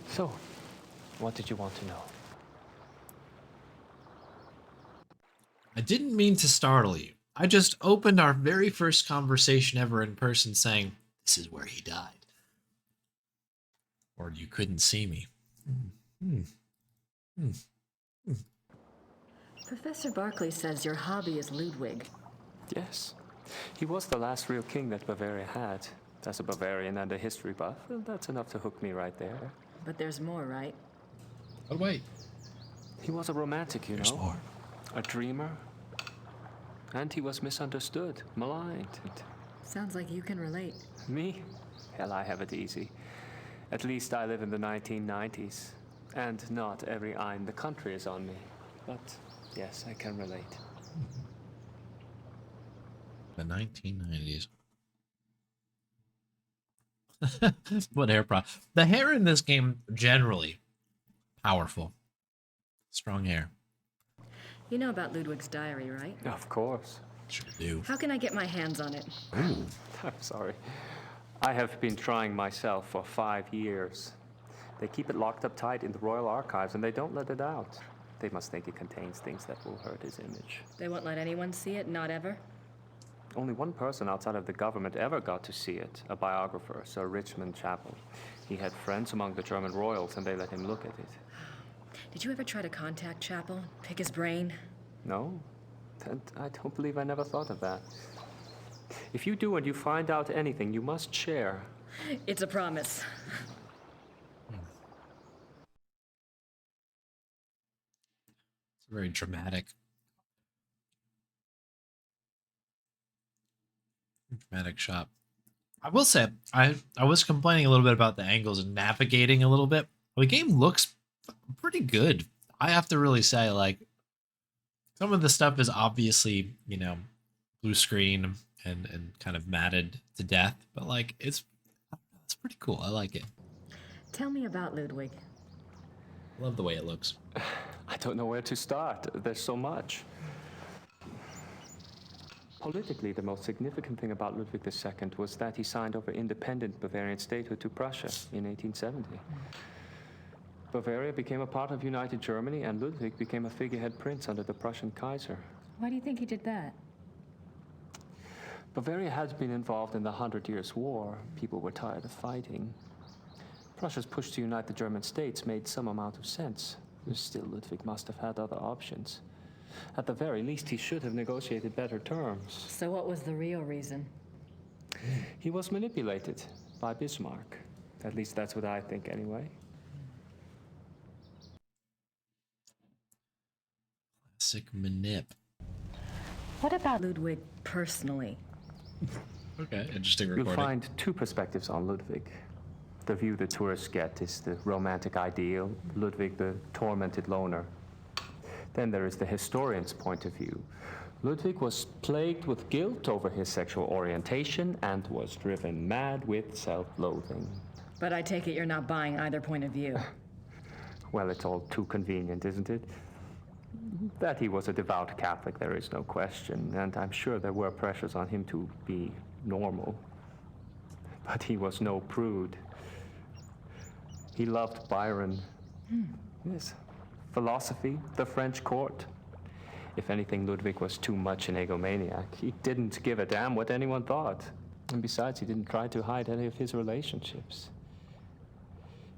J: So, what did you want to know?
A: I didn't mean to startle you. I just opened our very first conversation ever in person saying, this is where he died. Or you couldn't see me.
F: Professor Barclay says your hobby is Ludwig.
J: Yes. He was the last real king that Bavaria had. As a Bavarian and a history buff, well, that's enough to hook me right there.
F: But there's more, right?
A: Oh, wait.
J: He was a romantic, you
A: There's
J: know.
A: more.
J: A dreamer. And he was misunderstood, maligned.
F: Sounds like you can relate.
J: Me? Hell, I have it easy. At least I live in the 1990s. And not every eye in the country is on me. But yes, I can relate.
A: The 1990s. What hair prop. The hair in this game, generally, powerful. Strong hair.
F: You know about Ludwig's diary, right?
J: Of course.
A: Sure do.
F: How can I get my hands on it?
A: Ooh.
J: I'm sorry. I have been trying myself for 5 years. They keep it locked up tight in the Royal Archives and they don't let it out. They must think it contains things that will hurt his image.
F: They won't let anyone see it, not ever?
J: Only one person outside of the government ever got to see it, a biographer, Sir Richmond Chapel. He had friends among the German royals and they let him look at it.
F: Did you ever try to contact Chapel, pick his brain?
J: No, I don't believe I never thought of that. If you do and you find out anything, you must share.
F: It's a promise.
A: It's very dramatic. Dramatic shot. I will say, I was complaining a little bit about the angles and navigating a little bit. The game looks pretty good. I have to really say, like, some of the stuff is obviously, you know, blue screen and kind of matted to death, but like it's pretty cool. I like it.
F: Tell me about Ludwig.
A: Love the way it looks.
J: I don't know where to start. There's so much. Politically, the most significant thing about Ludwig II was that he signed over independent Bavarian statehood to Prussia in 1870. Bavaria became a part of United Germany, and Ludwig became a figurehead prince under the Prussian Kaiser.
F: Why do you think he did that?
J: Bavaria had been involved in the 100 Years' War. People were tired of fighting. Prussia's push to unite the German states made some amount of sense. Still, Ludwig must have had other options. At the very least, he should have negotiated better terms.
F: So what was the real reason?
J: He was manipulated by Bismarck. At least that's what I think, anyway.
A: Classic manip.
F: What about Ludwig personally?
A: Okay, interesting recording.
J: You'll find two perspectives on Ludwig. The view the tourists get is the romantic ideal, Ludwig the tormented loner. Then there is the historian's point of view. Ludwig was plagued with guilt over his sexual orientation and was driven mad with self-loathing.
F: But I take it you're not buying either point of view.
J: Well, it's all too convenient, isn't it? That he was a devout Catholic, there is no question, and I'm sure there were pressures on him to be normal. But he was no prude. He loved Byron. Yes. Philosophy, the French court. If anything, Ludwig was too much an egomaniac. He didn't give a damn what anyone thought. And besides, he didn't try to hide any of his relationships.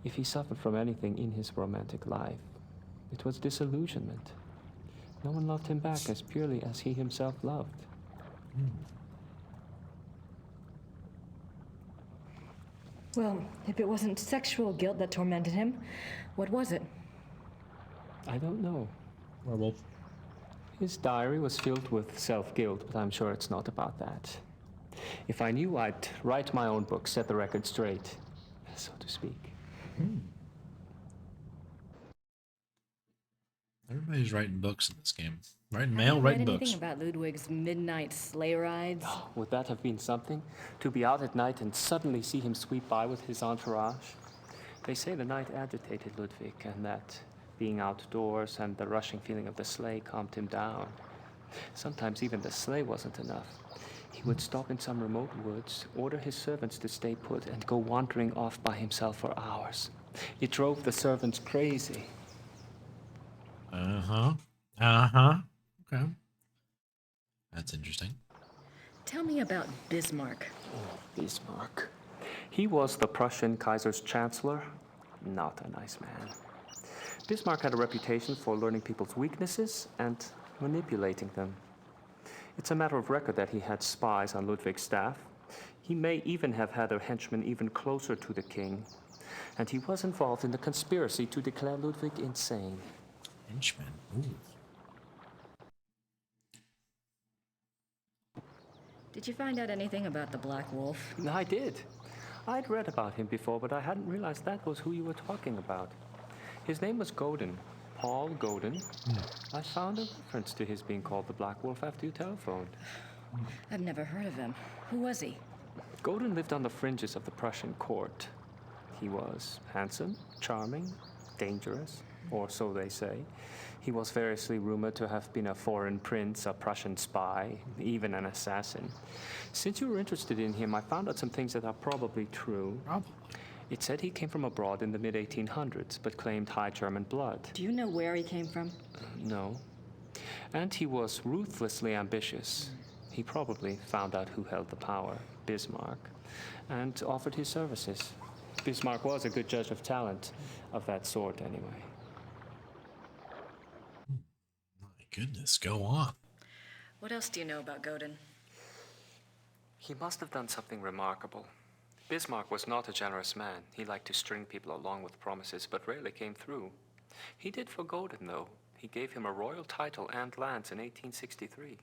J: If he suffered from anything in his romantic life, it was disillusionment. No one loved him back as purely as he himself loved.
F: Well, if it wasn't sexual guilt that tormented him, what was it?
J: I don't know.
A: Werewolf.
J: His diary was filled with self-guilt, but I'm sure it's not about that. If I knew, I'd write my own book, set the record straight, so to speak.
A: Everybody's writing books in this game. Writing mail, writing books.
F: Anything about Ludwig's midnight sleigh rides?
J: Oh, would that have been something? To be out at night and suddenly see him sweep by with his entourage? They say the night agitated Ludwig, and that being outdoors and the rushing feeling of the sleigh calmed him down. Sometimes even the sleigh wasn't enough. He would stop in some remote woods, order his servants to stay put, and go wandering off by himself for hours. It drove the servants crazy.
A: Okay. That's interesting.
F: Tell me about Bismarck.
J: Oh, Bismarck. He was the Prussian Kaiser's chancellor. Not a nice man. Bismarck had a reputation for learning people's weaknesses and manipulating them. It's a matter of record that he had spies on Ludwig's staff. He may even have had a henchman even closer to the king. And he was involved in the conspiracy to declare Ludwig insane.
A: Henchman? Ooh.
F: Did you find out anything about the Black Wolf?
J: I did. I'd read about him before, but I hadn't realized that was who you were talking about. His name was Godin, Paul Godin. I found a reference to his being called the Black Wolf after you telephoned.
F: I've never heard of him. Who was he?
J: Godin lived on the fringes of the Prussian court. He was handsome, charming, dangerous, or so they say. He was variously rumored to have been a foreign prince, a Prussian spy, even an assassin. Since you were interested in him, I found out some things that are probably true.
A: Probably.
J: It said he came from abroad in the mid-1800s, but claimed high German blood.
F: Do you know where he came from?
J: No. And he was ruthlessly ambitious. He probably found out who held the power, Bismarck, and offered his services. Bismarck was a good judge of talent, of that sort anyway.
A: My goodness, go on.
F: What else do you know about Godin?
J: He must have done something remarkable. Bismarck was not a generous man. He liked to string people along with promises, but rarely came through. He did for Godin, though. He gave him a royal title and lands in 1863.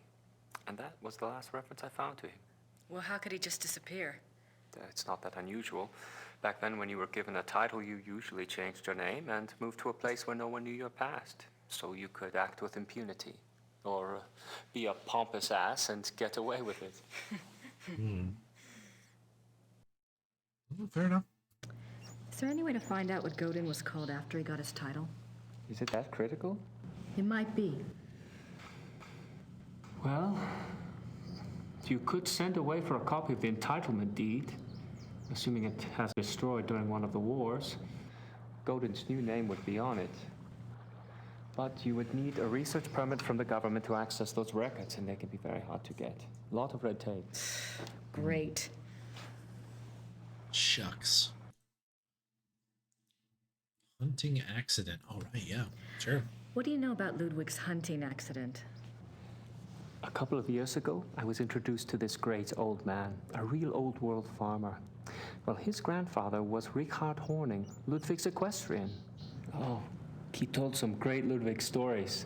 J: And that was the last reference I found to him.
F: Well, how could he just disappear?
J: It's not that unusual. Back then, when you were given a title, you usually changed your name and moved to a place where no one knew your past, so you could act with impunity, or be a pompous ass and get away with it.
A: Fair enough.
F: Is there any way to find out what Godin was called after he got his title?
J: Is it that critical?
F: It might be.
J: Well, you could send away for a copy of the entitlement deed, assuming it has been destroyed during one of the wars. Godin's new name would be on it. But you would need a research permit from the government to access those records, and they can be very hard to get. A lot of red tape.
F: Great.
A: Shucks. Hunting accident. All right, yeah, sure.
F: What do you know about Ludwig's hunting accident?
J: A couple of years ago, I was introduced to this great old man, a real old world farmer. Well, his grandfather was Richard Horning, Ludwig's equestrian. Oh, he told some great Ludwig stories.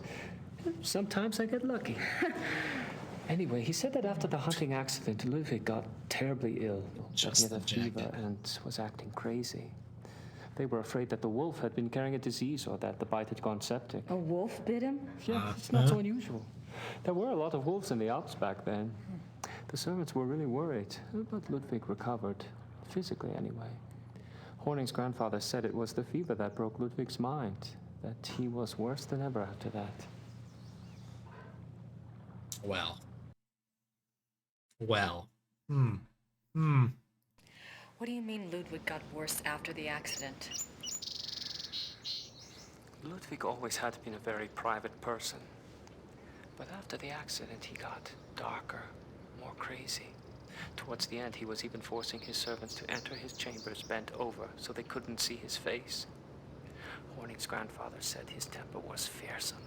J: Sometimes I get lucky. Anyway, he said that after the hunting accident, Ludwig got terribly ill.
A: Just
J: he had a fever and was acting crazy. They were afraid that the wolf had been carrying a disease or that the bite had gone septic.
F: A wolf bit him?
J: Yeah, it's not so unusual. There were a lot of wolves in the Alps back then. The servants were really worried, but Ludwig recovered, physically anyway. Horning's grandfather said it was the fever that broke Ludwig's mind, that he was worse than ever after that.
A: Well. Well.
F: What do you mean Ludwig got worse after the accident?
J: Ludwig always had been a very private person. But after the accident, he got darker, more crazy. Towards the end, he was even forcing his servants to enter his chambers bent over so they couldn't see his face. Horning's grandfather said his temper was fearsome.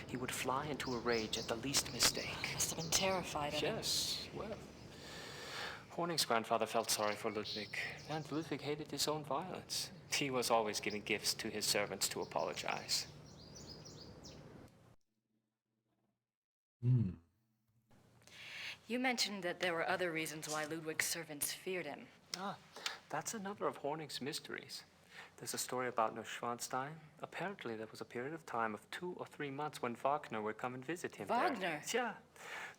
J: He would fly into a rage at the least mistake.
F: Must have been terrified of him.
J: Yes, well. Horning's grandfather felt sorry for Ludwig, and Ludwig hated his own violence. He was always giving gifts to his servants to apologize.
F: You mentioned that there were other reasons why Ludwig's servants feared him.
J: That's another of Horning's mysteries. There's a story about Neuschwanstein. Apparently, there was a period of time of 2 or 3 months when Wagner would come and visit him
F: Wagner?
J: there. Yeah.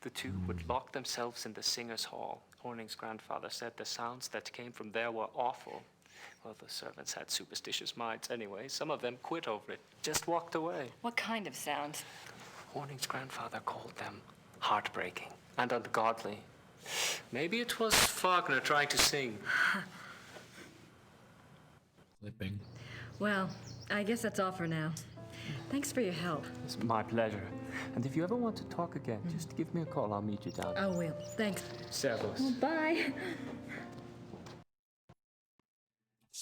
J: The two would lock themselves in the Singers' Hall. Horning's grandfather said the sounds that came from there were awful. Well, the servants had superstitious minds anyway. Some of them quit over it, just walked away.
F: What kind of sound?
J: Horning's grandfather called them heartbreaking and ungodly. Maybe it was Wagner trying to sing.
A: Flipping.
F: Well, I guess that's all for now. Thanks for your help.
J: It's my pleasure. And if you ever want to talk again, just give me a call. I'll meet you down there.
F: I will. Thanks.
J: Servus.
F: Bye.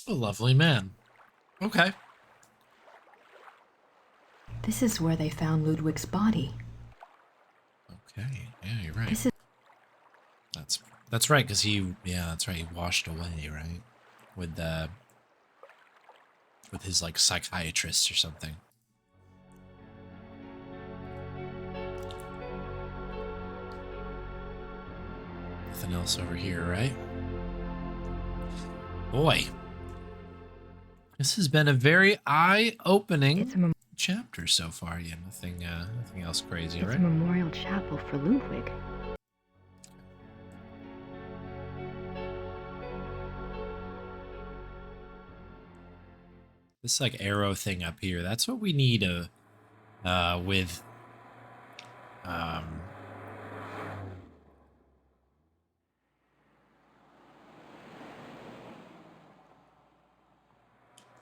A: A lovely man. Okay.
B: This is where they found Ludwig's body.
A: Okay. Yeah, you're right.
B: This is
A: That's right, because he washed away, right? With his like psychiatrist or something. Nothing else over here, right? Boy. This has been a very eye-opening chapter so far. Yeah, nothing else crazy,
B: it's
A: right?
B: a memorial chapel for Ludwig.
A: This like arrow thing up here, that's what we need with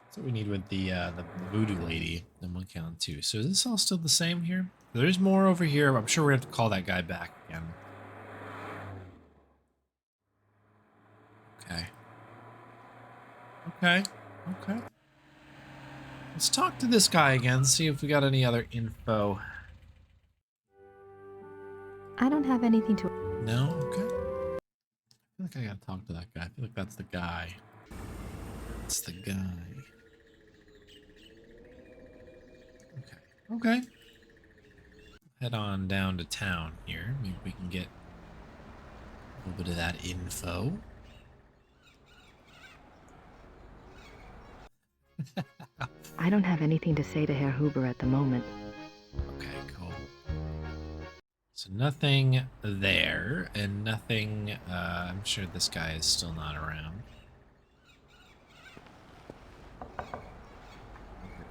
A: that's what we need with the voodoo lady in 1 count 2. So is this all still the same here? There's more over here. I'm sure we're gonna have to call that guy back again. Okay. Let's talk to this guy again, see if we got any other info.
B: I don't have anything to...
A: No? Okay. I feel like I gotta talk to that guy. I feel like that's the guy. That's the guy. Okay. Head on down to town here. Maybe we can get a little bit of that info.
B: I don't have anything to say to Herr Huber at the moment.
A: Okay, cool. So nothing there, and nothing, I'm sure this guy is still not around. They're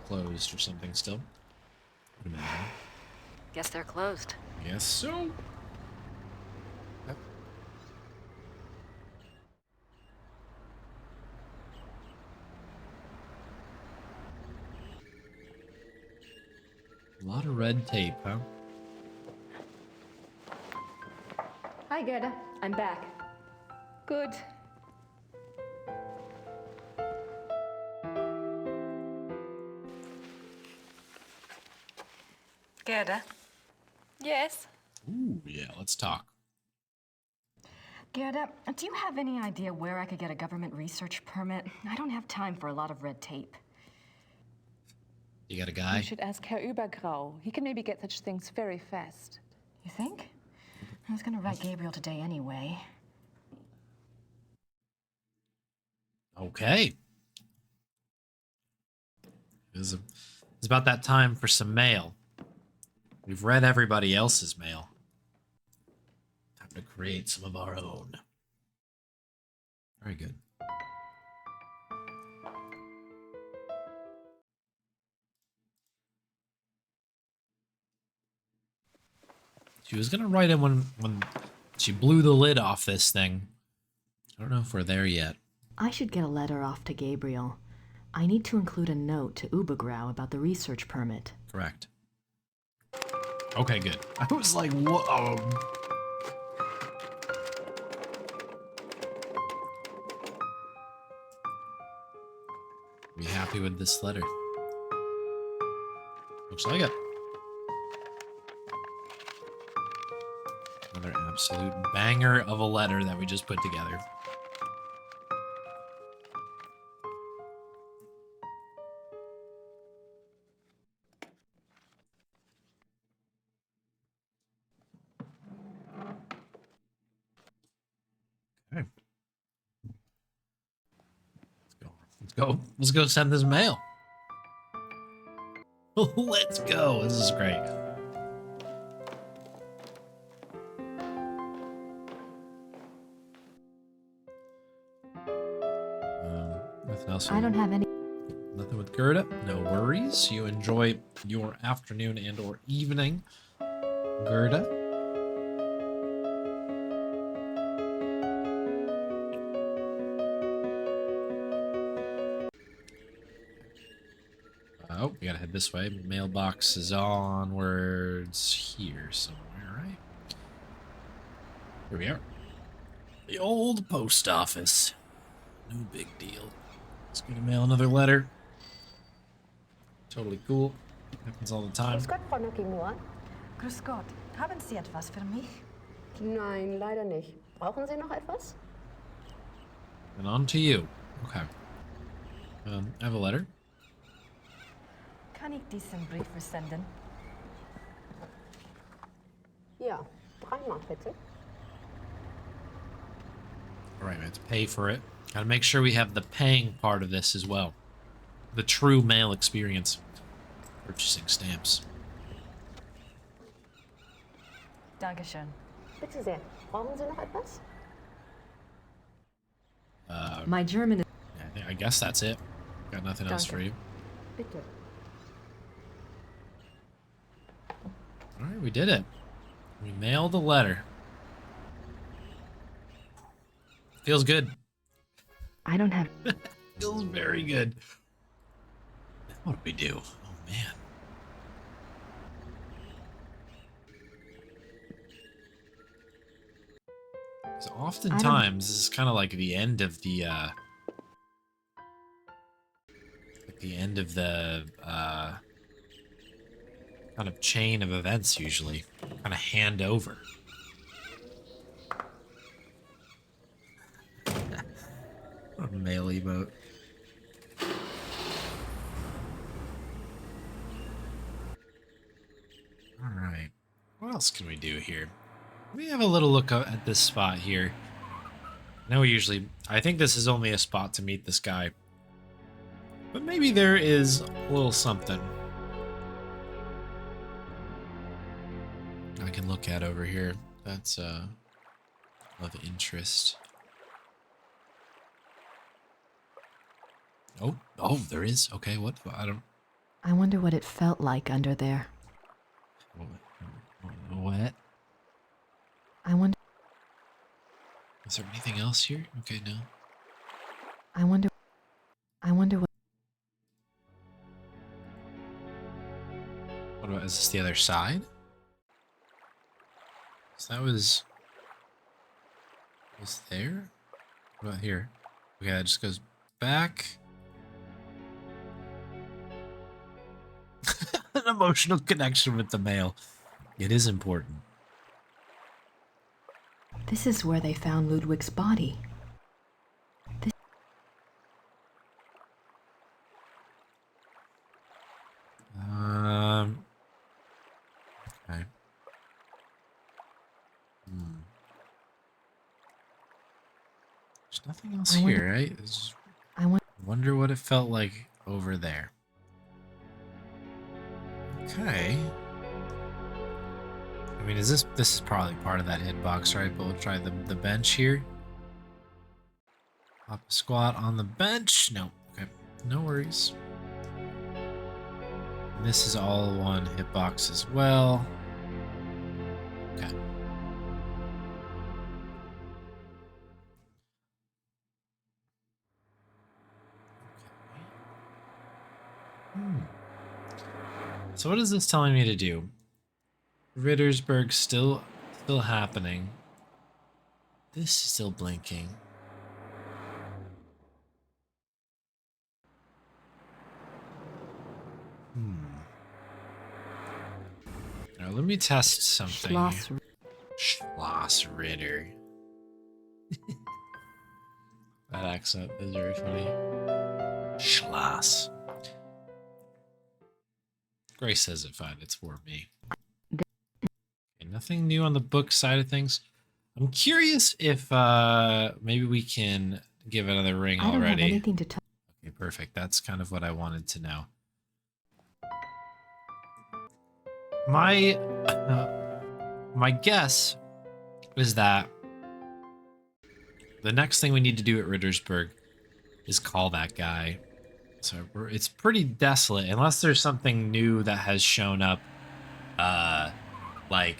A: closed or something still. Wait a minute.
F: Guess they're closed.
A: Yes, so. Yep. A lot of red tape, huh?
F: Hi, Gerda. I'm back. Good. Gerda? Yes?
A: Ooh, yeah. let's talk.
F: Gerda, do you have any idea where I could get a government research permit? I don't have time for a lot of red tape.
A: You got a guy?
H: You should ask Herr Übergrau. He can maybe get such things very fast.
F: You think? I was gonna write Gabriel today anyway.
A: Okay. It's about that time for some mail. We've read everybody else's mail. Time to create some of our own. Very good. She was gonna write it when she blew the lid off this thing. I don't know if we're there yet.
B: I should get a letter off to Gabriel. I need to include a note to Übergrau about the research permit.
A: Correct. Okay, good. I was like, whoa. Be happy with this letter. Looks like it. Another absolute banger of a letter that we just put together. Okay. Let's go send this mail. Let's go. This is great. Nothing else.
B: I don't have any.
A: Nothing with Gerda. No worries. You enjoy your afternoon and or evening, Gerda. Oh, we gotta head this way. Mailbox is onwards here somewhere, right? Here we are. The old post office. No big deal. It's gonna mail another letter. Totally cool. Happens all the time.
K: Grüß Gott, Frau Nakamura.
F: Grüß Gott. Haben Sie etwas für mich?
K: Nein, leider nicht. Brauchen Sie noch etwas?
A: And on to you. Okay. I have a letter.
F: Kann ich diesen Brief versenden?
K: Ja, 3-mal bitte.
A: All right, we have to pay for it. Gotta make sure we have the paying part of this as well. The true mail experience. Purchasing stamps.
F: Dankeschön.
K: Bitte sehr. Brauchen Sie noch etwas?
B: My German is...
A: I guess that's it. Got nothing else for you.
K: Bitte.
A: All right, we did it. We mailed the letter. Feels good.
B: I don't have...
A: Feels very good. What do we do? Oh, man. So oftentimes, this is kind of like the end of the, kind of chain of events, usually. Kind of hand over. Mail emote. Alright. What else can we do here? Let me have a little look at this spot here. I know I think this is only a spot to meet this guy. But maybe there is a little something I can look at over here. That's of interest. Oh, there is. Okay, what?
B: I wonder what it felt like under there.
A: What?
B: I wonder...
A: Is there anything else here? Okay, no.
B: I wonder what...
A: What about, is this the other side? So that was there? What about here? Okay, that just goes back. An emotional connection with the mail. It is important.
B: This is where they found Ludwig's body.
A: Okay. There's nothing else here, right? I wonder what it felt like over there. Okay. I mean, this is probably part of that hitbox, right? But we'll try the bench here. Hop a squat on the bench. No. Okay. No worries. And this is all one hitbox as well. Okay. So what is this telling me to do? Rittersburg still happening. This is still blinking. Now let me test something. Schloss Ritter. That accent is very funny. Schloss. Grace says it fine. It's for me. Okay, nothing new on the book side of things. I'm curious if maybe we can give another ring
B: I don't
A: already.
B: have anything to tell.
A: Okay, perfect. That's kind of what I wanted to know. My guess is that the next thing we need to do at Rittersburg is call that guy. So it's pretty desolate unless there's something new that has shown up, like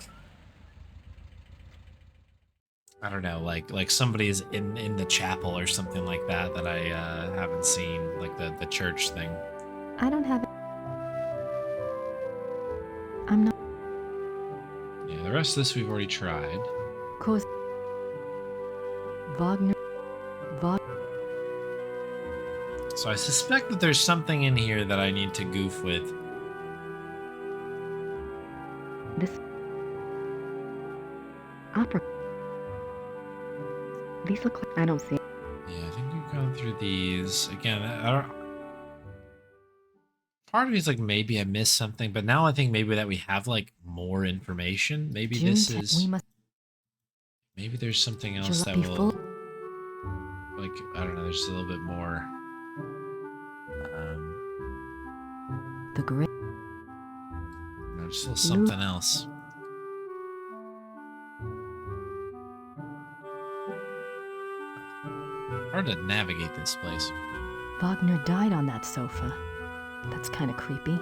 A: I don't know, like somebody's in the chapel or something like that that I haven't seen, like the church thing.
B: I don't have it. I'm not.
A: Yeah, the rest of this we've already tried.
B: Cause Wagner.
A: So I suspect that there's something in here that I need to goof with.
B: This opera. These look like I don't see.
A: Yeah, I think we've gone through these again. I don't. Part of me is like maybe I missed something, but now I think maybe that we have like more information. Maybe this is. Maybe there's something else that will. Like I don't know. There's a little bit more.
B: The great.
A: No, just a little something else. Hard to navigate this place.
B: Wagner died on that sofa. That's kind of creepy.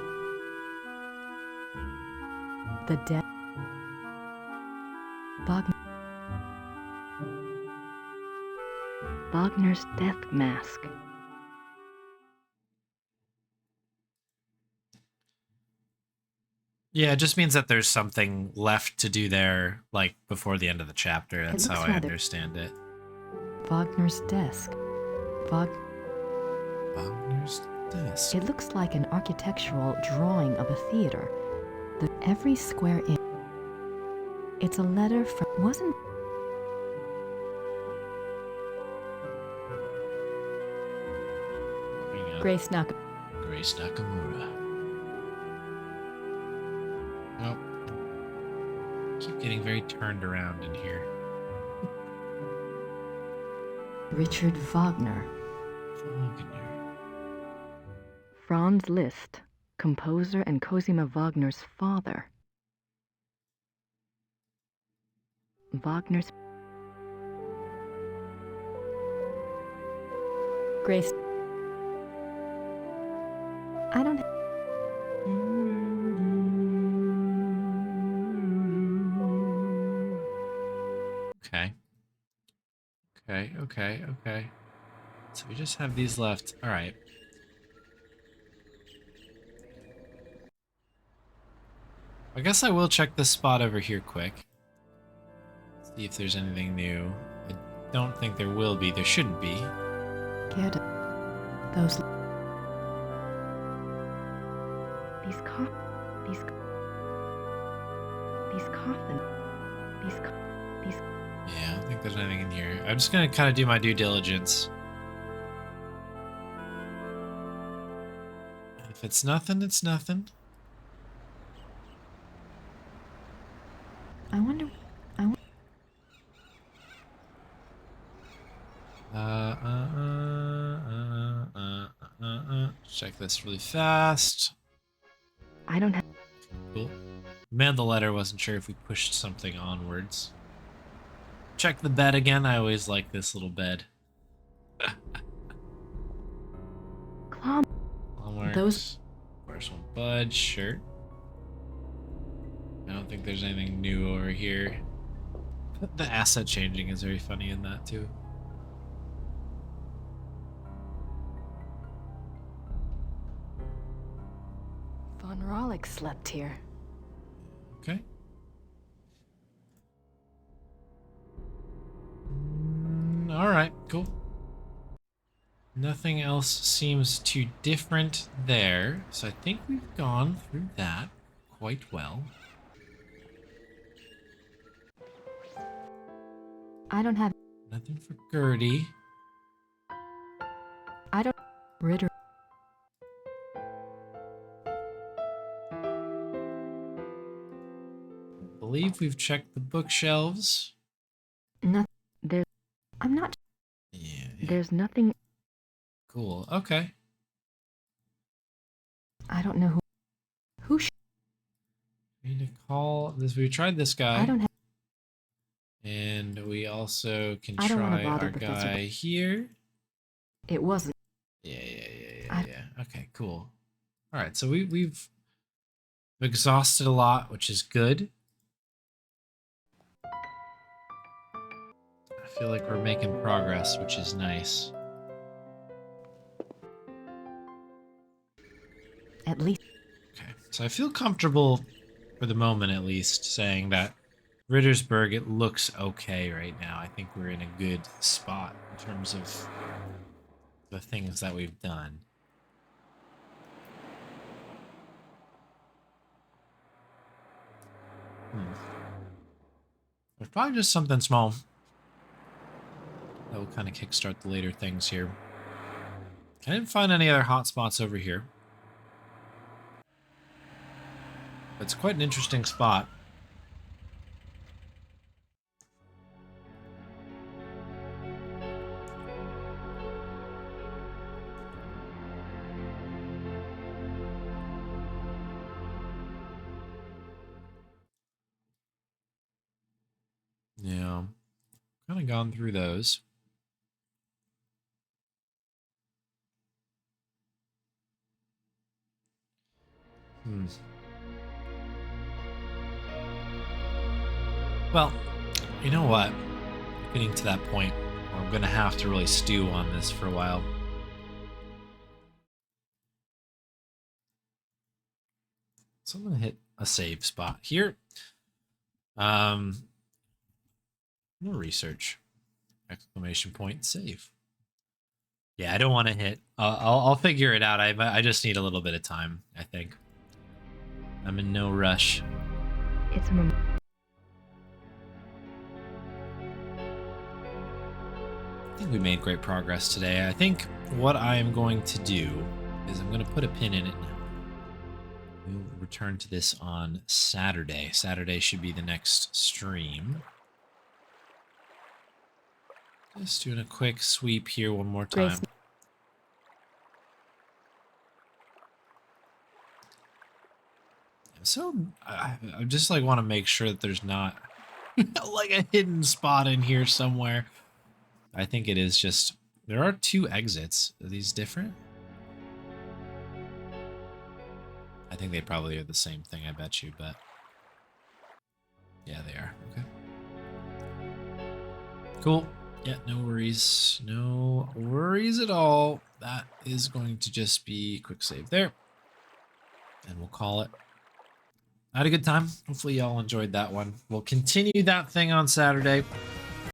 B: The death. Wagner's death mask.
A: Yeah, it just means that there's something left to do there, like before the end of the chapter. That's how I understand it.
B: Wagner's desk.
A: Wagner's desk.
B: It looks like an architectural drawing of a theater. Every square inch. It's a letter from. Wasn't. Grace
A: Nakamura. Nope. Keep getting very turned around in here.
B: Richard Wagner. Franz Liszt, composer and Cosima Wagner's father. Wagner's. Grace. I don't.
A: Okay. So we just have these left. All right. I guess I will check this spot over here quick. See if there's anything new. I don't think there will be. There shouldn't be.
B: Get those. These coffins.
A: Yeah, I don't think there's anything in here. I'm just gonna kind of do my due diligence. If it's nothing, it's nothing.
B: I wonder.
A: Check this really fast.
B: I don't have.
A: Cool. Man, the letter wasn't sure if we pushed something onwards. Check the bed again. I always like this little bed.
B: Those.
A: First one, bud, shirt. I don't think there's anything new over here. The asset changing is very funny in that too.
B: Von Rollick slept here.
A: Okay. All right, cool. Nothing else seems too different there, so I think we've gone through that quite well.
B: I don't have.
A: Nothing for Gertie.
B: I don't. Ritter.
A: I believe we've checked the bookshelves.
B: Nothing. There's. I'm not.
A: Yeah.
B: There's nothing.
A: Cool. Okay.
B: I don't know who. Who should.
A: We need to call this. We tried this guy.
B: I don't have.
A: And we also can
B: I don't wanna
A: try
B: bother
A: our
B: Professor
A: guy here.
B: It wasn't.
A: Yeah. Okay, cool. All right, so we've exhausted a lot, which is good. I feel like we're making progress, which is nice.
B: At least.
A: Okay, so I feel comfortable, for the moment at least, saying that Rittersburg, it looks okay right now. I think we're in a good spot in terms of the things that we've done. There's probably just something small that will kind of kickstart the later things here. I didn't find any other hotspots over here. But it's quite an interesting spot. Yeah, kind of gone through those. Well, you know what? Getting to that point where I'm going to have to really stew on this for a while. So I'm going to hit a save spot here. More research. Exclamation point, save. Yeah, I don't want to hit. I'll figure it out. I just need a little bit of time, I think. I'm in no rush.
B: It's
A: I think we made great progress today. I think what I am going to do is I'm going to put a pin in it now. We'll return to this on Saturday. Saturday should be the next stream. Just doing a quick sweep here one more time. So I just like want to make sure that there's not like a hidden spot in here somewhere. I think it is just, there are two exits. Are these different? I think they probably are the same thing, I bet you, but yeah, they are. Okay. Cool. Yeah, no worries. No worries at all. That is going to just be a quick save there. And we'll call it. I had a good time. Hopefully y'all enjoyed that one. We'll continue that thing on Saturday.